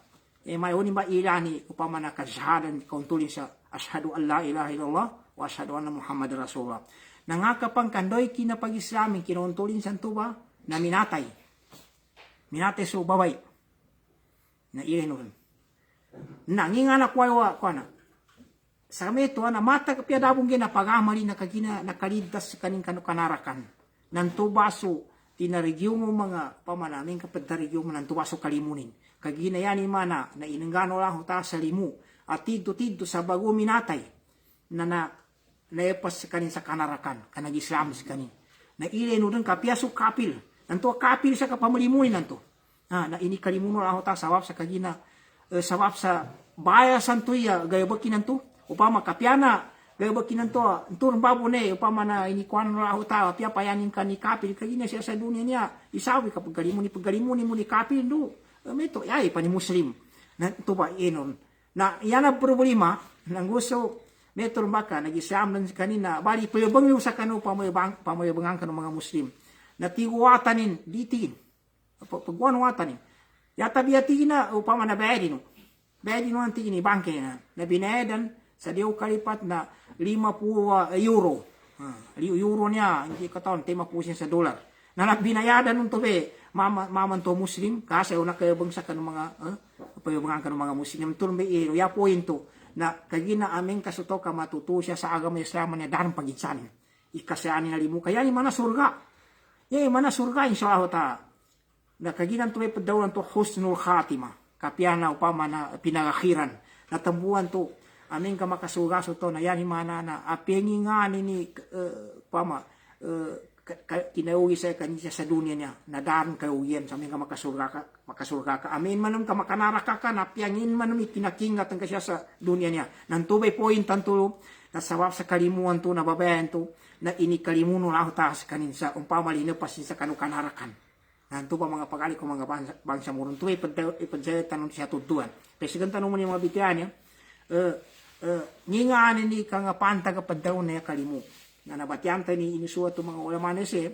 may uni ba ilani upama na shahada kauntulin sa ashhadu an la ilaha illallah wa ashhadu anna muhammadar rasulullah nangakapang kandoy kinapag-islamin kinuntulin sa tuba na minatay so babay na irenon nanginga na kwa na sa meto na mata piadabong gina pagamali na kagina nakalidas kaning kanarakan nan tubaso tinaregyo mo mga pamanamin kapag taregyo mo nan tubaso kalimunin kagina yani mana na inenggano lang ta sa limu at tidto sa bago minatay na naepas kanin sa kanarakan kanag-Islam sa kanin na irenon kapiaso kapil nanto kapil sa kapamalimunin nanto na ini kalimuno lang ta sawap sa kagina sawap sa baya santuya gayabakin nanto upama kapiana gayabakin nanto turun babo ne upama na ini kuan lang ta pia payanin kan ni kapil kagina siya sa dunia niya isawi kapag pagalimuni mo ni kapil do meto ay pani muslim na to ba inon na yana problema nang gusto meto baka nagisam nan kanina bali payabang sa kanu pamayabangan kanu mga muslim na tiguwatanin ditin pagwan watanin yata biyatin na upama na bayadin ang tigini bangke na binayadan sa diyo kalipat na 50 euro euro niya hindi katawan tema po siya sa dolar na binayadan nung tobe maman to muslim kasi una kayo bang sa kanong mga payabangan kanong mga muslim turun bay ya pointo na kagina aming kasuto ka matuto siya sa agama Islam niya darang pagitsanin ikasyanin na limu kaya ni mana surga mana surga insyaallah ta na kaginan to may padawan to husnul khatima kapiana upama na pinagakhiran natambuan to aming ka makasugaso to na yan mana na apengi nga ni upama kinauwi sa kanisa sa dunia niya na daran kayo yan sa aming ka makasurga ka amin manum ka makanaraka ka na piangin manum ikinakingat ang kasya sa dunia niya nantubay point tanto na sawap sa kalimuan to na babayan to na inikalimuno na ta sa kanin sa umpama linapas sa kanukanarakan nanto ba mga pagali ko mga bangsa murun to ipadjay tanon siya tuduan kasi ganito tanong mo ni mga bitian niya ngingaan ni ka nga panta ka padaw na kalimu na nabatian ta ni inisuwa to mga ulama na siya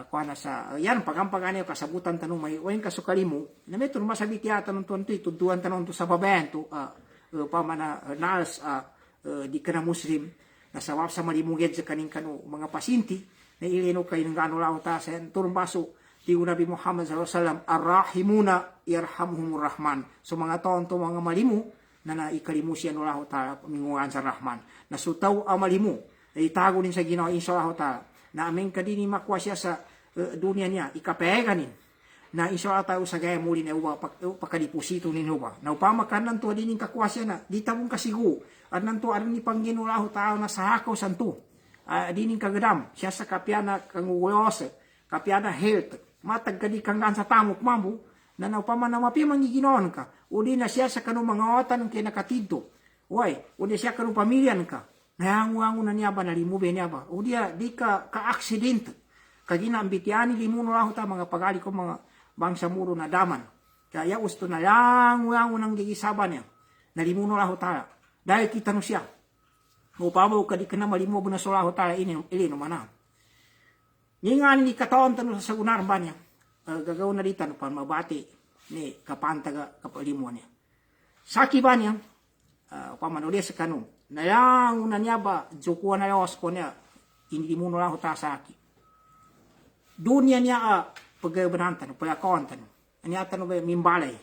kuana sa yan pagampagani kasabutan tanong may wain kasukalimu na meto masabi tiya tanon to tuduan tanon to sa babayan to pamana nas di kana muslim nasawap sa malimuged sa kaning kanu mga pasinti na ilino kay ng gano lao ta sa turun baso ti Nabi Muhammad sallallahu alaihi wasallam arrahimuna yarhamuhumur rahman so mga tonto mga malimu na naikalimu siya no lao ta minguan sa rahman nasutaw amalimu na itago din sa Ginoo insyaallah ta na aming kadini makwa siya sa dunia niya ikapeganin na insyaallah ta sa gaya muli na uwa pakadipusito ninyo ba na upama kanan to din kakwa siya na di tabong kasigu at nanto aron ni Panginoon tao na sa hakaw santo dining kagadam siya sa kapiana kanguyos kapiana health matag kadi kanggan sa tamok mambu na upama na mapi mangiginoon ka udi na siya sa kanong mga otan kay nakatidto way udi siya kanong pamilyan ka nahanguango na niya ba nalimube niya ba udi di ka aksidente kagina ambitiani limuno raho ta mga pagali ko mga bangsa muro na daman kaya gusto na hanguango nang gigisaban niya nalimuno raho ta dahil kita no siya. Upama ka di ka na malimo na sulaho tayo ilino mana. Nga ni kataon tano sa unar ba niya. Gagawin na dito pa mabati ni kapantaga kapalimo niya. Saki ba niya upama ulia sa kanu na yang una niya ba jukuan na lawas ko niya hindi mo lang huta sa aki dunia niya pagberantan pagkakontan anya tanu ba mimbalay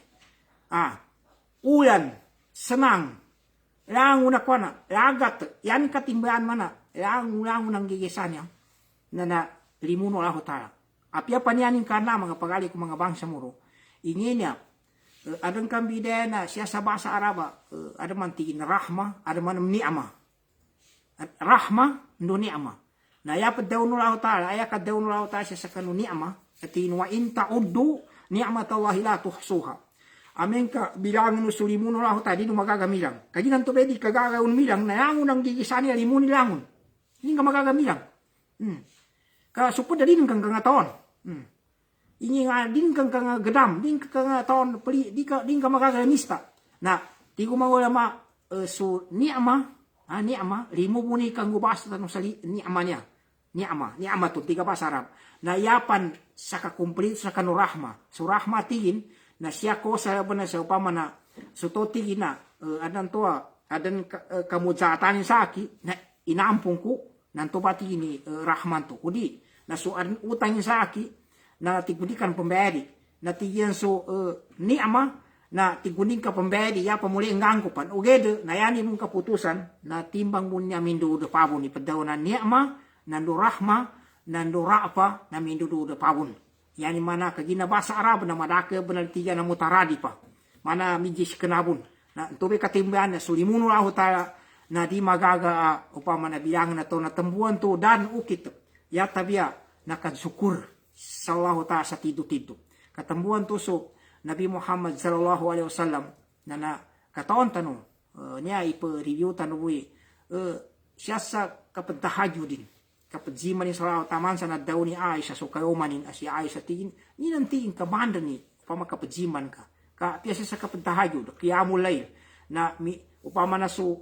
ulan senang lang una ko na lagat yan katimbayan mana lang unang gigisannya na limuno lah huta api apa niyanin kana mga pagali ko mga bangsa muro ingin niya adang kambida na siya sa bahasa Araba ada man tingin rahma ada man ni'ama rahma ndo ni'ama na ya daw no lao taala aya ka daw no lao taala siya sa kanu ni'ama atin wa in ta'uddu ni'matallahi la tuhsuha amen ka bilangan no sulimuno lao taala di no magagamilang kadi nanto bedi kagagaon milang na yang unang gigisani limuni langon hindi ka magagamilang ka supod din kang kangaton ini nga din kang gedam din kang tahun peli di ka magagamista na di ko mawala so ni'ama ni'ama limu muni kang gubasa tanong sali ni'ama niya ni'ama to tiga bahasa Arab na yapan sa kakumplit sa kanurahma so rahma tingin na siya ko sa bana sa upama na so to tingin na adan to adan kamujatanin sa aki na inaampong ko nanto pati ini rahman to kudi na so utangin sa aki na tigudikan pemberi na tiyan so ni'ama na tigunin ka pemberi ya pamuli ngangkupan ugede na yani mong kaputusan na timbang mo niya mindu de pabon ipadaw na ni'ama nando rahma nando ra'pa na mindu de pabon yani mana kagina bahasa Arab na madake benal tiya na mutaradi pa mana mijis kenabun na tobe katimban na sulimuno lahu ta na di magaga upama na bilang na to na tembuan to dan ukit ya tabia nakasyukur sallallahu ta'ala sa tidu-tidu. Katambuan to so Nabi Muhammad sallallahu alaihi wasallam na kataon tanong niya ipa-review tanong siya sa kapagtahajudin kapagziman ni sallallahu taman sa nadaw ni Aisha so kayo manin as si Aisha tingin ni nantiin ka banda ni upama kapagziman ka piya siya sa kapagtahajud qiyamul layl na upama na so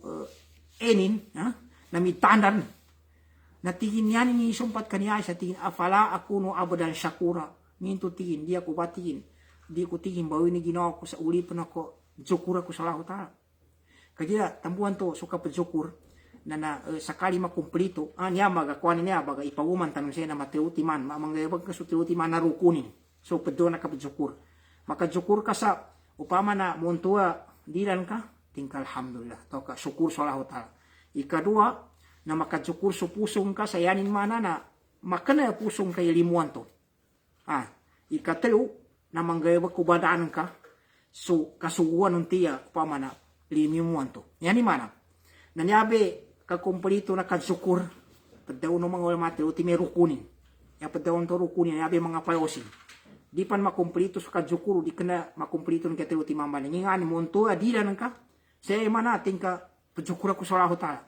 enin na mitandan na tingin yan ni sumpat kaniya sa tingin afala akuno abadan syakura minto tingin dia ko batingin di ko tingin bawi ni ginawa ko sa uli pa nako syukur ako sa Allah Ta'ala kaya tambuhan to suka pagsyukur na sakali makumplito niya magakuan niya baga ipawuman tanong siya na matiutiman manggayabag ka sa tiutiman na rukunin so pedo na kapagsyukur makasyukur ka sa upama na muntua dilan ka tingkal alhamdulillah to ka syukur sa Allah Ta'ala ikadua na makasyukur so pusong ka sa yanin mana na makana pusong kay limuan to ikatelo na manggayabag kubadaan ka so kasuguan ng tiya upama na limuan to yanin mana nanyabe kakumplito na kadsyukur padaw no mga ulamati uti may rukunin ya padaw to rukunin nanyabe mga payosin di pan makumplito sa kadsyukur di kana makumplito ng katelo ti mamba ningani monto adila nang ka say mana tingka padsyukur ako sa Allah Ta'ala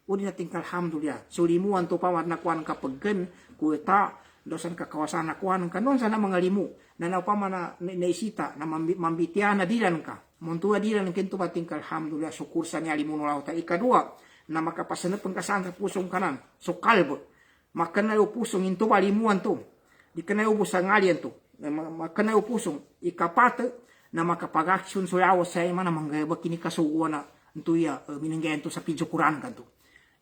udi nating alhamdulillah so limuan to pawat na kuan kapaggen kueta dosan kakawasan na kuan kanon sana mga limu na napama na naisita na mambitian na dilan ka montua dilan kento bating alhamdulillah syukur sa niya limuno lao ta ikadua na makapasanap ang kasan sa pusong kanan so kalbo makanayo pusong into limuan to di kanayo busang alien to makanayo pusong ikapate na makapag-action so yawo sa ima na manggayabak kini kasuwa na intuya minanggayan to sa pidyokuran kanto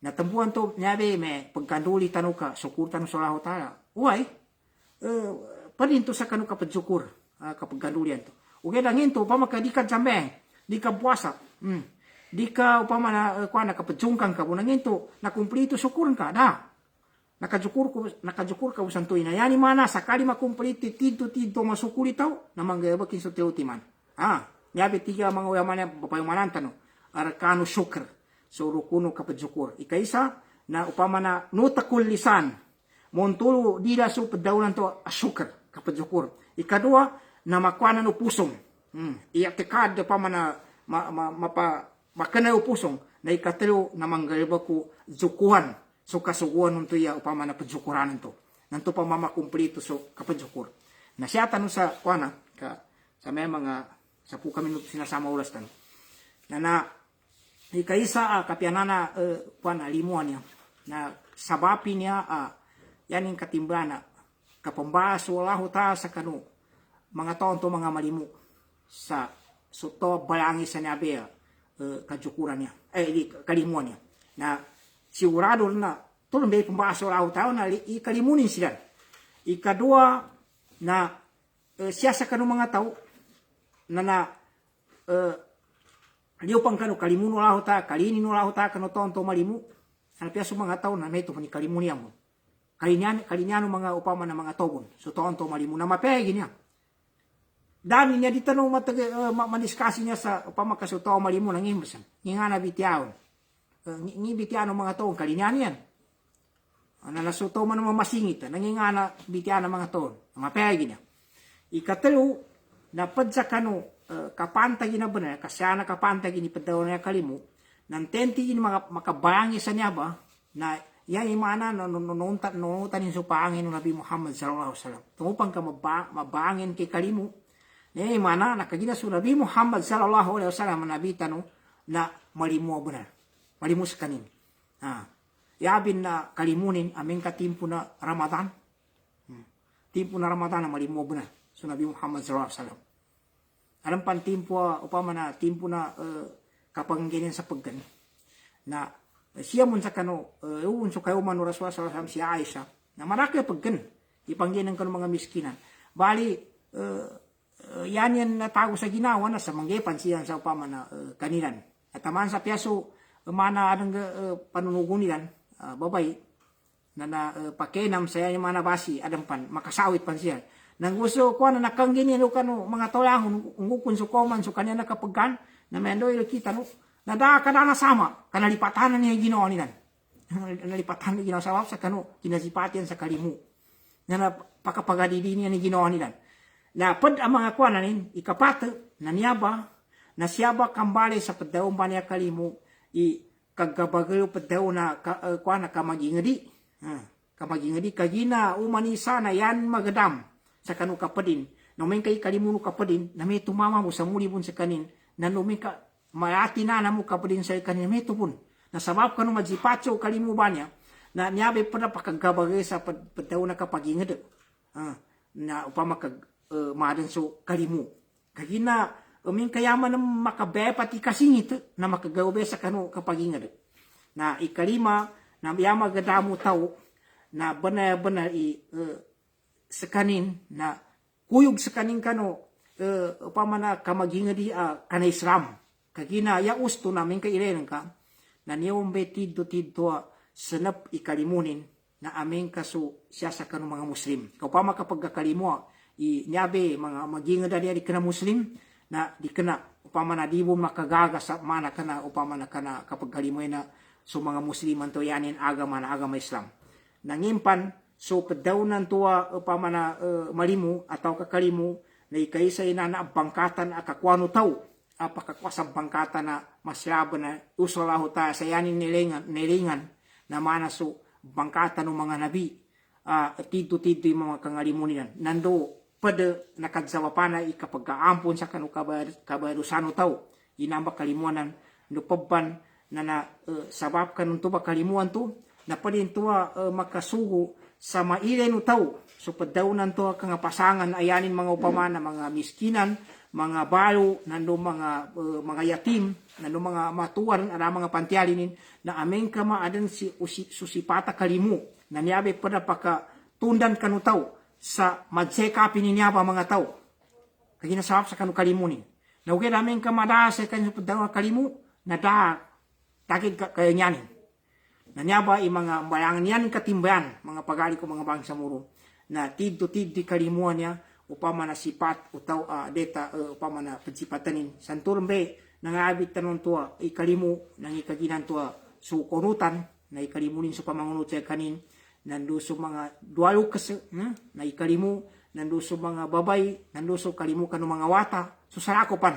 natambuan to nyabe me pagkanduli tanu ka syukur tanu sa Allah Ta'ala uy padin to sa kanu ka pagsyukur kapag kandulian to uge dangin to pamaka di ka jambeng di ka puasa di ka upama na kuana ka pagsyungkang ka bunangin to na kumplito syukur ka nakasyukur ka usan to inayani mana sakali makumplito tito masukuri taw na manggayabakin sa teutiman nyabe tiga mga uyaman bapayumanan tanu arkanu syukur so rukuno kapagsyukur ikaisa na upama na nutakul lisan montulo dila so padawlan to asyukur kapagsyukur ikadua na makwana no pusong iaktikad upama na makana pusong na ikatelo na manggayaba ko syukuhan so kasuguan nung tuya upama na pagsyukuran to nanto pa mamakumplito so kapagsyukur na siya tanong sa kuana sa may mga sa po kami sinasama ulas tan na ikaisa kapianana kuana limuan niya na sabapi niya yaning katimbana kapambaso Allah ta sa kanu mga taon to mga malimu sa suto balangi sa niya kajukuran niya, di kalimuan niya. Na sigurado na tulong may pambasa o tao na ikalimunin sila. Ikadua na siya sa kanong mga tao na liupang kano kalimuno lao ta, kalinin lao ta kano tonto malimu. Ano piya sa mga tao na ito ni kalimunia mo. Kaliniano mga upama na mga tobon. So tonto malimu na mapegi niya. Dami niya dito nung maniskasi niya sa upama kasuto malimu ng imbasan. Nga na bitiyaon. Ngibitiyan ng mga tao, kalinian yan. Nasuto man naman masingit, nangingana bitiyan ng mga tao, mapayagi niya. Ikatalo, napadsa kano, kapantagi na ba na, kasya na kapantagi ni padaw na kalimu, nang tenti yung makabayangi sa niya ba, na yan yung mana, nunutan yung supangin ng Nabi Muhammad sallallahu alaihi wasallam. Tungupang ka mabangin kay kalimu, na yung mana, nakagina sa Nabi Muhammad sallallahu alaihi wasallam, nabita no, na malimu ba na. Malimus kanin. Yabin na kalimunin aming katimpo na Ramadan. Timpo na Ramadan na malimu na. So Nabi Muhammad sallallahu alaihi wasallam. Alam pan timpo upama na timpo na kapangginan sa paggan na siya mun sa kano unso kayo man Rasul sallallahu alaihi wasallam si Aisha na maraki paggan ipangginan kano mga miskinan. Bali yan na tago sa ginawa na sa manggepan siya sa upama na kanilan. At taman sa piyaso mana adang panunugon nilan babay na pakenam saya yung mana basi adang pan makasawit pan siya nang gusto ko na nakangginin kano mga tolangon ungukun su koman su kanya nakapagkan na mendo ilo kita no nada kada na sama kanalipatan niya ginawa nilan nalipatan niya ginawa sa kano kinasipatian sa kalimu na pakapagadidi niya ni ginawa nilan na pad ang mga kuan nanin ikapat na niyaba na siyaba kambali sa padaong ba niya kalimu kagabagayo pa daw na kamagingadi. Kamagingadi kagina umanisa na yan magadam sa kanu kapadin. Namin kay kalimuno kapadin na may tumama mo sa mulibon sa kanin na namin ka mayati na mo kapadin sa kanin may tupon. Nasabab kanu majipacho kalimu ba niya na niyabe pa na pakagabagay sa padaw na kapagingadi. Na upama madan so kalimu. Kagina uming kayaman ng makabe pati kasingit na makagaube sa kano kapag ingad. Na ikalima na yama gadamo tao na bana sa kanin na kuyog sa kanin kano upama kamagingadi kana Islam. Kagina ya usto namin kailan ka na niyombe tiddo sanap ikalimunin na aming kaso siya sa kano mga Muslim. Kapama kapag kalimo niyabe mga magingada di kana Muslim na di kana upama na di mo makagaga sa mana kana upama na kana kapag kalimoy na so mga Musliman to yanin agama na agama Islam. Nangimpan so padawnan tuwa upama na malimu atau kakalimu na ikaysa ina na bangkatan akakwano tao apakakwasang bangkatan na masyaba na usalaho ta sa yanin nilingan na mana so bangkatan ng mga nabi tito yung mga kangalimunin nando pada nakadsawa pa na ikapagkaampon sa kanu kabarusano tao inamba kalimuanan no pabban na sabab kanun to ba kalimuan to na padin tuwa makasugo sa maile no tao so padawnan to kang pasangan ayanin mga upama na mga miskinan mga balo nando mga yatim nando mga matuan ana mga pantialinin na ameng kama adan si susipata kalimu na niabe pada paka tundan kanu tao sa madsekapin niya ba mga tao. Kaginasabab sa kanu kalimunin. Na uge namin kamada sa kanu kalimu na takid kayo niyanin. Na niya ba mga bayangan niyan katimbayan mga pagali ko mga bangsa muro na tiddo kalimuan niya upama na sipat utaw deta upama na pagsipatanin. Santurmbe nangabit tanon tuwa ikalimu nang ikaginan tuwa sukonutan na ikalimunin sa pamangunot sa kanin nando so mga dualo kasi na ikalimu nando so mga babay nando so kalimu kanu mga wata so sarakopan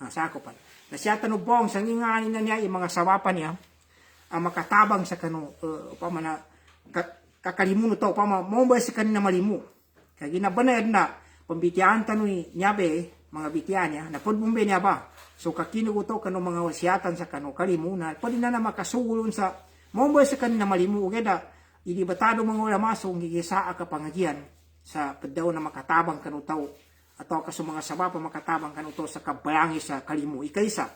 na siya tanubong sa nginganin na niya yung mga sawapan niya makatabang sa kanu upama na kakalimu no to upama mo ba sa kanina malimu kaya ginabanayad na pambitian tanoy niyabe mga bitian niya na pudbumbe niya ba so kakinugo to kanu mga wasyatan sa kanu kalimu na pwede na makasugulon sa mo ba sa kanina malimu ugeda ilibatado mga ulama so ngigisa kapangagian sa padaw na makatabang kanu tao atau kaso mga sabab makatabang kanu to sa kabayangi sa kalimu ikaysa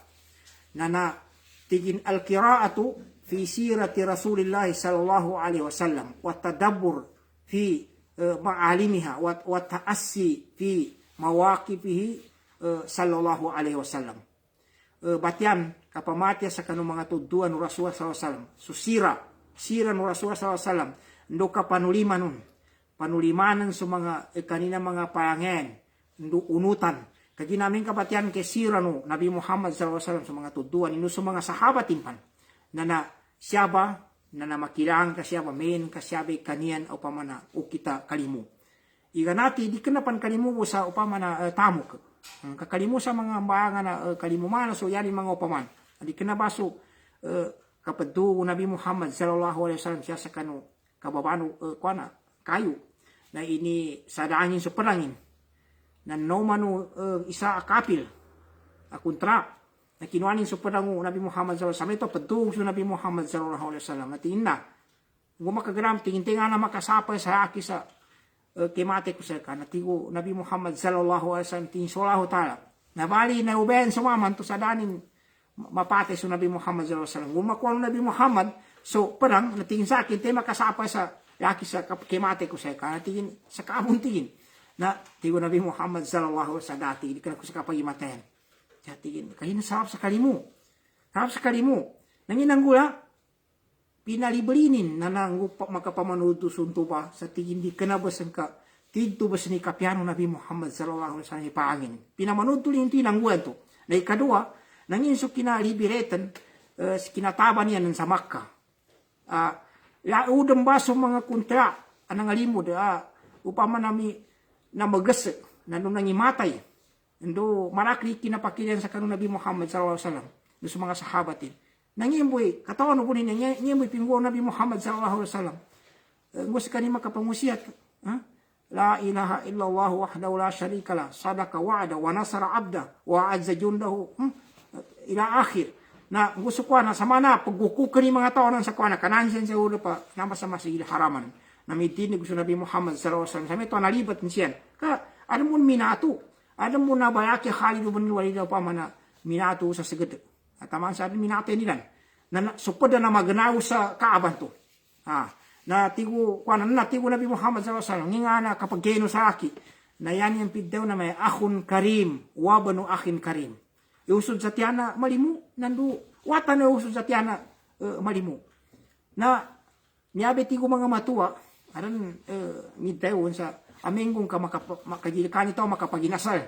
na tigin al-qira'atu fi sirati Rasulillah sallallahu alaihi wasallam wa tadabbur fi ma'alimiha wa ta'assi fi mawaqifihi sallallahu alaihi wasallam. Batian kapamati sa kanong mga tuduan ng Rasulullah sallallahu alaihi wasallam. So sira ng Rasulullah sallallahu alaihi wasallam ndo ka panulimanan sa mga kanina mga payangen ndo unutan kagi namin kabatian kay sira no Nabi Muhammad sallallahu alaihi wasallam sa mga tuduan ino sa mga sahabat timpan na siyaba na makilang ka siyaba men ka siyaba kanian o pamana o kita kalimu iganati di kenapan kalimu sa upamana tamuk kakalimu sa mga ambangan na kalimu mana so yani mga upaman di kenabaso kapadu Nabi Muhammad sallallahu alaihi wasallam siya sa kanu kababano kuana kayu na ini sadangin sa perangin na nomano isa akapil akuntra na kinuanin sa perangu Nabi Muhammad sallallahu alaihi wasallam ito padung sa Nabi Muhammad sallallahu alaihi wasallam at inna gumakagram tingin-tinga na makasapay sa aki sa kemate ko sa kanatigo Nabi Muhammad sallallahu alaihi wasallam tin sallallahu taala na bali na uben sumaman to sa danin mapate sa Nabi Muhammad sallallahu alaihi wasallam gumakuha ng Nabi Muhammad so parang natingin sa akin tayo makasapay sa yaki sa kemate ko sa kanatingin sa kaabuntingin na tigo Nabi Muhammad sallallahu alaihi wasallam dati di ka ko sa kapagimaten kaya tingin kayo nasarap sa kalimu nanginanggula pinalibrinin na nanggupa makapamanood sunto pa sa tingin di kanabasan ka tidto ba ni kapiano Nabi Muhammad sallallahu alaihi wasallam ipaangin pinamanood tuloy yung tinangguan to na ikadua nangin so kinalibiretan kinataban niya sa Makkah laudang baso mga kontra anang alimod upama nami na magas na nung nangimatay ndo marakli kinapakilian sa kanong Nabi Muhammad sallallahu alaihi wasallam do sa mga sahabatin nangimboy katawan po niya ngimboy pinggo Nabi Muhammad sallallahu alaihi wasallam ngos kanima kapangusiat la ilaha illallah wahdahu la syarika la sadaqa wa'ada wa nasara abda wa azza jundahu ila akhir na gusto ko na sama na pagkukukan ni mga tao sa kuana kanansin sa ulo pa nama-sama sa haraman na may tinig gusto Nabi Muhammad sallallahu alaihi wasallam sa ito nalibat niyan ka ano mo minato ano mo na bayaki Khalid ibn Walid pa man minato sa sagad at taman sa minato nilan na supod na maganaw sa Kaaba to na tigo kuana na tigo Nabi Muhammad sallallahu alaihi wasallam nga na kapag geno sa aki na yan yung piddaw na may akhun karim wa banu akhin karim usod sa tiyana malimu nandu wata na usod sa tiyana malimu na niabe tigo mga matua aran middaw sa amengong ka makagilikan ito makapaginasal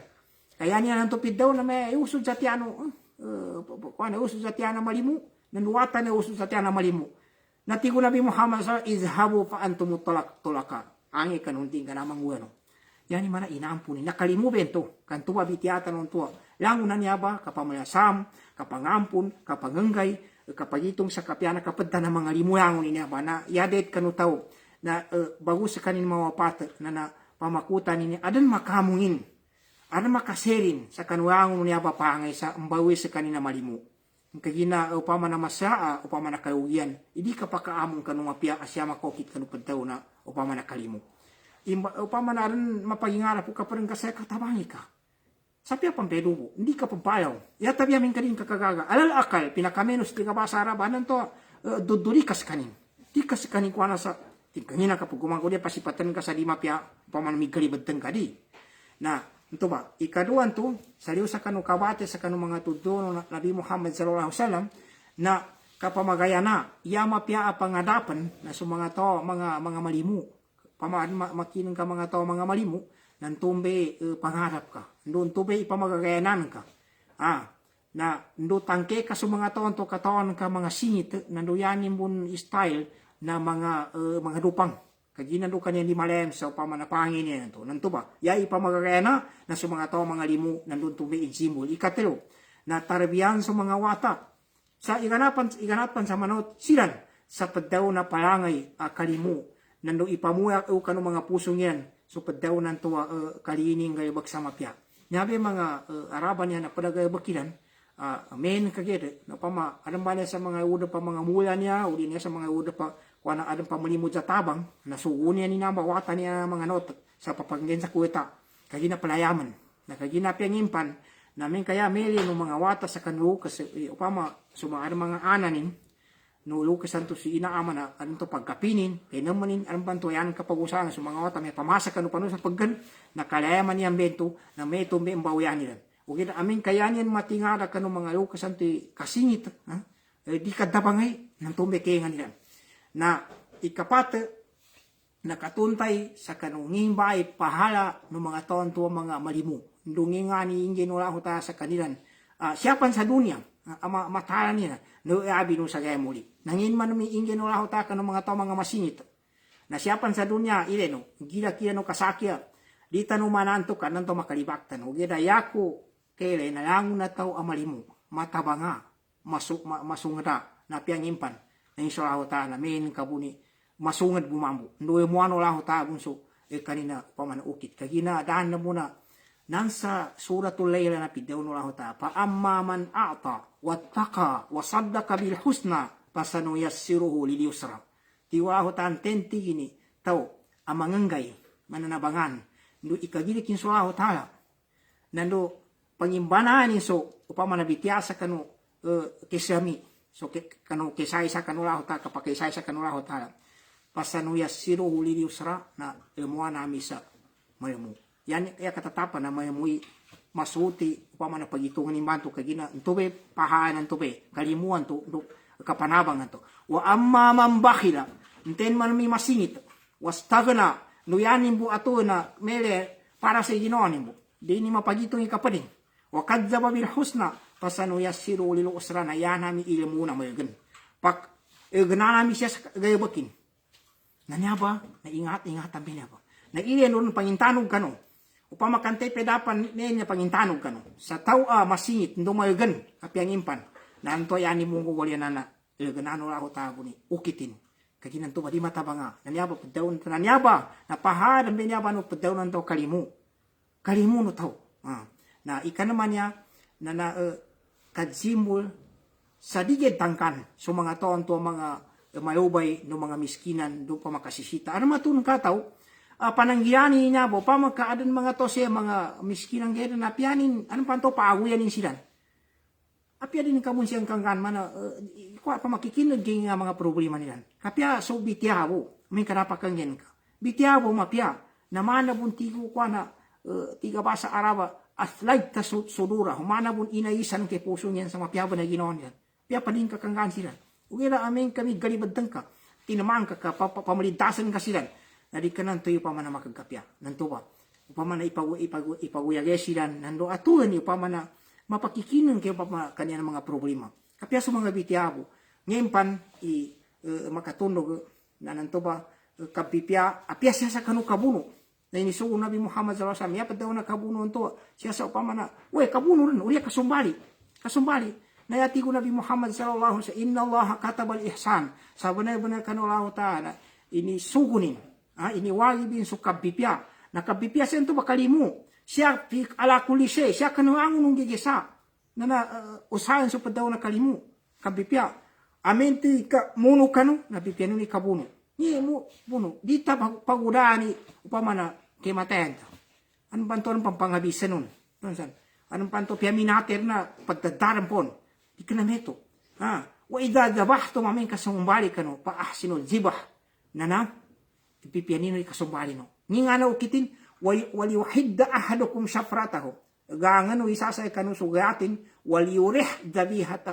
kaya niya nantupid daw na may usod sa tiyano kuana usod sa tiyana malimu nandu wata na usod sa tiyana malimu na tigo Nabi Muhammad sa izhabu fa antum tulaka angi kanunting ka namang uwano yani mana inampunin nakalimu bento kan tuwa bitiata non tuwa lango na niya ba kapamalasam kapangampun kapanganggay kapagitong sa kapiana kapadta na mga limuyangon niya ba na yadet kanutaw na bagus sa kanin mawapata na pamakutan niya adan makamungin adan makaserin sa kanuyangon niya ba pangay sa umbawi sa kanina malimu kagina upama na masaa upama na kayugian hindi ka pakaamong kanong mapia asya makokit kanupadtaw na upama na kalimu upama na rin mapagingara po ka pa rin kasaya katabangi ka. Sabi apang pedugo, hindi ka pampayaw. Yatabi amin kanin kakagaga. Alal akal, pinakamenos di ka ba sa arabanan to, dudurikas kanin. Di kasi kanin ko na sa, tingkangina ka po gumangko dia pasipatan ka sa di mapya, upama na migalibadtan ka di. Na, ito ba, ikaduan to, saliw sa kanu kabate sa kanu mga tudono na Nabi Muhammad sallallahu alaihi wasallam, na kapamagaya na, iya mapya apangadapan na sa mga to, mga malimu. Pamaan makining ka mga tao mga malimu nan tumbe pangarap ka ndon tumbe ipamagagayanan ka na ndo tangke ka sa mga tao to katawan ka mga singit nando yanin bun style na mga dupang kagina do kanya di malem sa pamanapangin yan to nanto ba ya ipamagagayana na sa mga tao mga limu nandun tumbe ijimbol ikatelo na tarbiyan sa mga wata sa iganapan sa manot silan sa padaw na palangay kalimu nando ipamuya o kanu mga pusong yan so padaw nanto kalining gayo bagsama pya nyabe mga araban yan na padagay bakilan men kagere na pama adam ba sa mga uda pa mga mula niya udi niya sa mga uda pa kuana adam pa malimod sa tabang na suun niya ni namba wata niya mga not sa papanggen sa kuweta kagina palayaman na kagina piyangimpan namin kaya meli no mga wata sa kanlu kasi upama sumara mga ananin no lukasan to si inaama na anong to pagkapinin kay namanin anong bantuyan kapag usahan sa mga wata may pamasa kanu pano sa paggan nakalayaman niyang bento na may tumbe imbawian nila ugid amin kaya niyan matingara kanu mga lukasan ti kasingit di kadabangay nang tumbe kay nila na ikapate nakatuntay sa kanunging bay pahala ng mga tonto mga malimu. Dungi nga ni ingin wala huta sa kanilan. Siyapan sa dunia, matala niya, no iabi no sa gaya muli. Nangin man mi ingin wala huta ka ng mga tao mga masingit. Na siyapan sa dunia, ile no, gila-kila no kasakya, di tanu mananto ka nanto makalibaktan. Ugi da yako, kele na lango na tao amalimu, matabanga, masungada, na piangimpan. Na insya huta na min kabuni, masungad bumambo. Ndoy mo ano lang ta bunso kanina pamana ukit. Kagina daan na muna nansa suratul Laila na pidaw no lang ta. Pa amma man a'ta wattaqa wa saddaqa bil husna pasanu yassiruhu lil yusra. Tiwa ho tan tenti gini tao amangangay mananabangan. Ndo ikagili kin so ho ta. Nando pangimbanaan so upama nabitiasa kanu kisami. So kanu kisay sa kanula ho ta kapakisay sa kanula ho ta. Pasanu yassiruhu lil yusra na ilmuwa nami sa mayamu. Yan kaya katatapan na mayamui masuti upama na pagitungan ni bantu kagina tube pahaan ng tube kalimuan to kapanabang to. Wa amma man bakhila nten man mi masingit wastagna nuyanin bu ato na mele para sa ginoon mo. Di ni mapagitong ikapading. Wa kadzaba bil husna pasanu yassiruhu lil usra na yan nami ilmu na mayagan. Pak nami siya sa gayabakin. Nanyaba, naingat-ingat ang binaba. Nailian nun pangintanog ka no. Upama kante pedapan niya pangintanog ka no. Sa tao masingit, ndo mayagan, kapiang impan. Nanto yani mong kuwalyan na ilganano ako tago ni ukitin. Kaginan to ba di matabanga. Nanyaba, padaw na nanyaba, napahad ang binyaba no padaw na to kalimu. Kalimu no tao. Na ika naman niya, na kadzimul sa digid tangkan. So mga toon to mga mayubay no mga miskinan do pa makasisita. Ano matun ka tao? Pananggiyani niya bo pa magkaadan mga to siya mga miskinan gaya na pianin. Anong panto paaguyanin sila? Apya din kabun siyang kangkan man pa makikinod kay nga mga problema nila. Kapya so bitiabo, may kanapakanggen ka. Bitiabo mapya naman na buntigo kwa na tiga ba sa Araba aslide ta sudura humana bun inaisan kay puso niyan sa mapyaba na ginoon niyan. Pya pa din kakangkan sila. Ugila amin kami galibadang ka. Tinamang ka pamalintasan ka sila. Nadi ka nanto yung pamana makagkapya. Nanto ba? Upamana ipaguyagay sila. Nando atulan yung pamana mapakikinan kayo pa kanya mga problema. Kapya sa mga bitiabo. Ngayon pan makatunog na nanto ba kapipya. Apya siya sa kanu kabuno. Na inisugo Nabi Muhammad SAW. Yapad daw na kabuno nto. Siya sa upamana. Uy kabuno rin. Uriya kasumbali. Kasumbali. Nayati ko Nabi Muhammad sallallahu alaihi wasallam inna Allah katabal ihsan sa benar-benar kan Allah taala ini sugunin ini wajibin su kabipya na kabipya sen to bakalimu siya ala kulli shay siya kanu angun gigisa na usahan su padaw na kalimu kabipya amenti ka munu kanu na bipya ni kabuno ni mo buno dita pagudani upamana kematayan anong panto ng pampangabisan nun anong panto piaminater na pagdadaran pon ikanameto. Wa idha dabahtum amin kasumbali kano pa ahsinul zibah. Nana pipianino ikasumbali no. Ninga na ukitin wali wahidda ahadukum shafratahu. Gangan isasay kanu sugatin wali yurih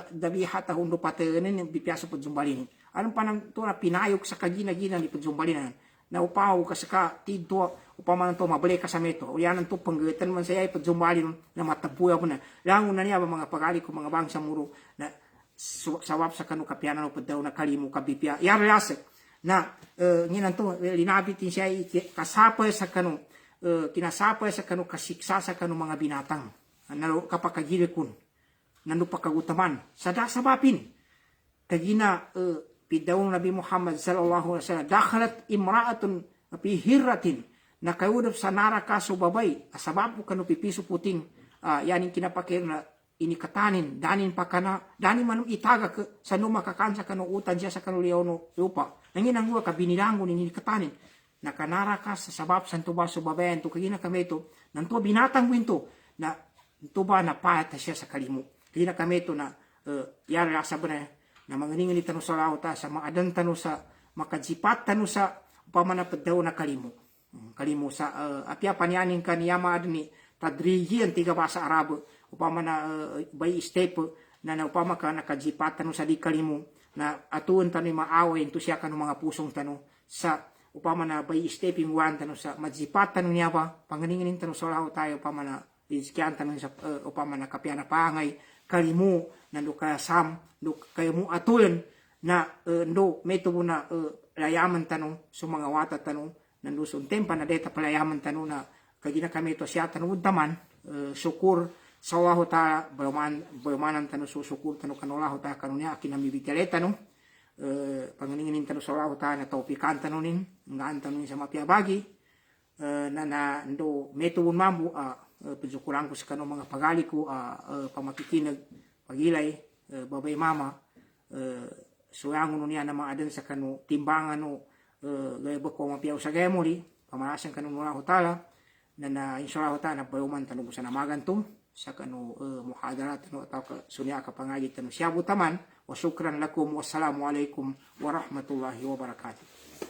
dabihatahu no patenin yung bipiaso pagzumbalin. Anong panang to na pinayok sa kagina-gina ni pagzumbalin na upaw ka sa tidto upaman to mabalik ka sa meto. Uyan to panggitan man saya pagzumbalin na matabuya mo na. Langon na niya mga pagali ko mga bangsa muro na sawap sa kanu kapyanan o padaw na kalimu kabipya. Yarase na nginan to linabitin siya kasapay sa kanu kinasapay sa kanu kasiksa sa kanu mga binatang. Nalo kapakagilikun. Nando pakagutaman sa dasabapin. Kagina pidaw Nabi Muhammad sallallahu alaihi wasallam dakhalat imra'atun fi hirratin nakayudap sa naraka subabay asabab kanu pipiso puting yaning kinapakir na inikatanin danin pakana danin manum itaga ke sa no makakansa kanu utan siya sa kanu liawno lupa nangin ang ka binilango ni inikatanin nakanaraka sa sabab santo ba subabay to kagina kameto nanto binatang winto na tuba na pata siya sa kalimu. Kaya kami ito na yara rasa ba na manginingin tanu sa lao ta sa mga adan tanu sa makajipat tanu sa upama na padaw na kalimu sa apya panyanin kaniyama adni tadrigi ang tiga bahasa Arabo upama na by step na upama ka nakajipat tanu sa di kalimu na atuon tanu maaway ito siya kanu mga pusong tanu sa upama na by stepping one tanu sa majipat tanu niya ba panginingin tanu sa lao tayo upama na iskian tanu sa upama na kapya na pangay kalimu na do kasam do kayo mo atulen na do meto na layaman tanong sa mga wata tanong nando sun tempa na deta palayaman tanong na kagina kami to siya tanong taman syukur sa Allah ta bermanan tanong syukur tanong kanolah ta kanunya akin nami tanong panginingin tanong sa Allah ta na taupikan tanong nin ngaan tanong sa mapia bagi na ndo meto mambu pensyukuran ko sa kanong mga pagali ko pamakikinag pagilay babay mama suyangon niya na mga adan sa kanu timbangan no gaya ko mapiyaw sa gaya muli pamalasan kanong mula hutala na insyaallah hutala na bayuman tanong sa namagan to sa kanu muhadarat no atau sunya kapangagi tanong siya butaman wa syukran lakum wassalamu alaikum warahmatullahi wabarakatuh.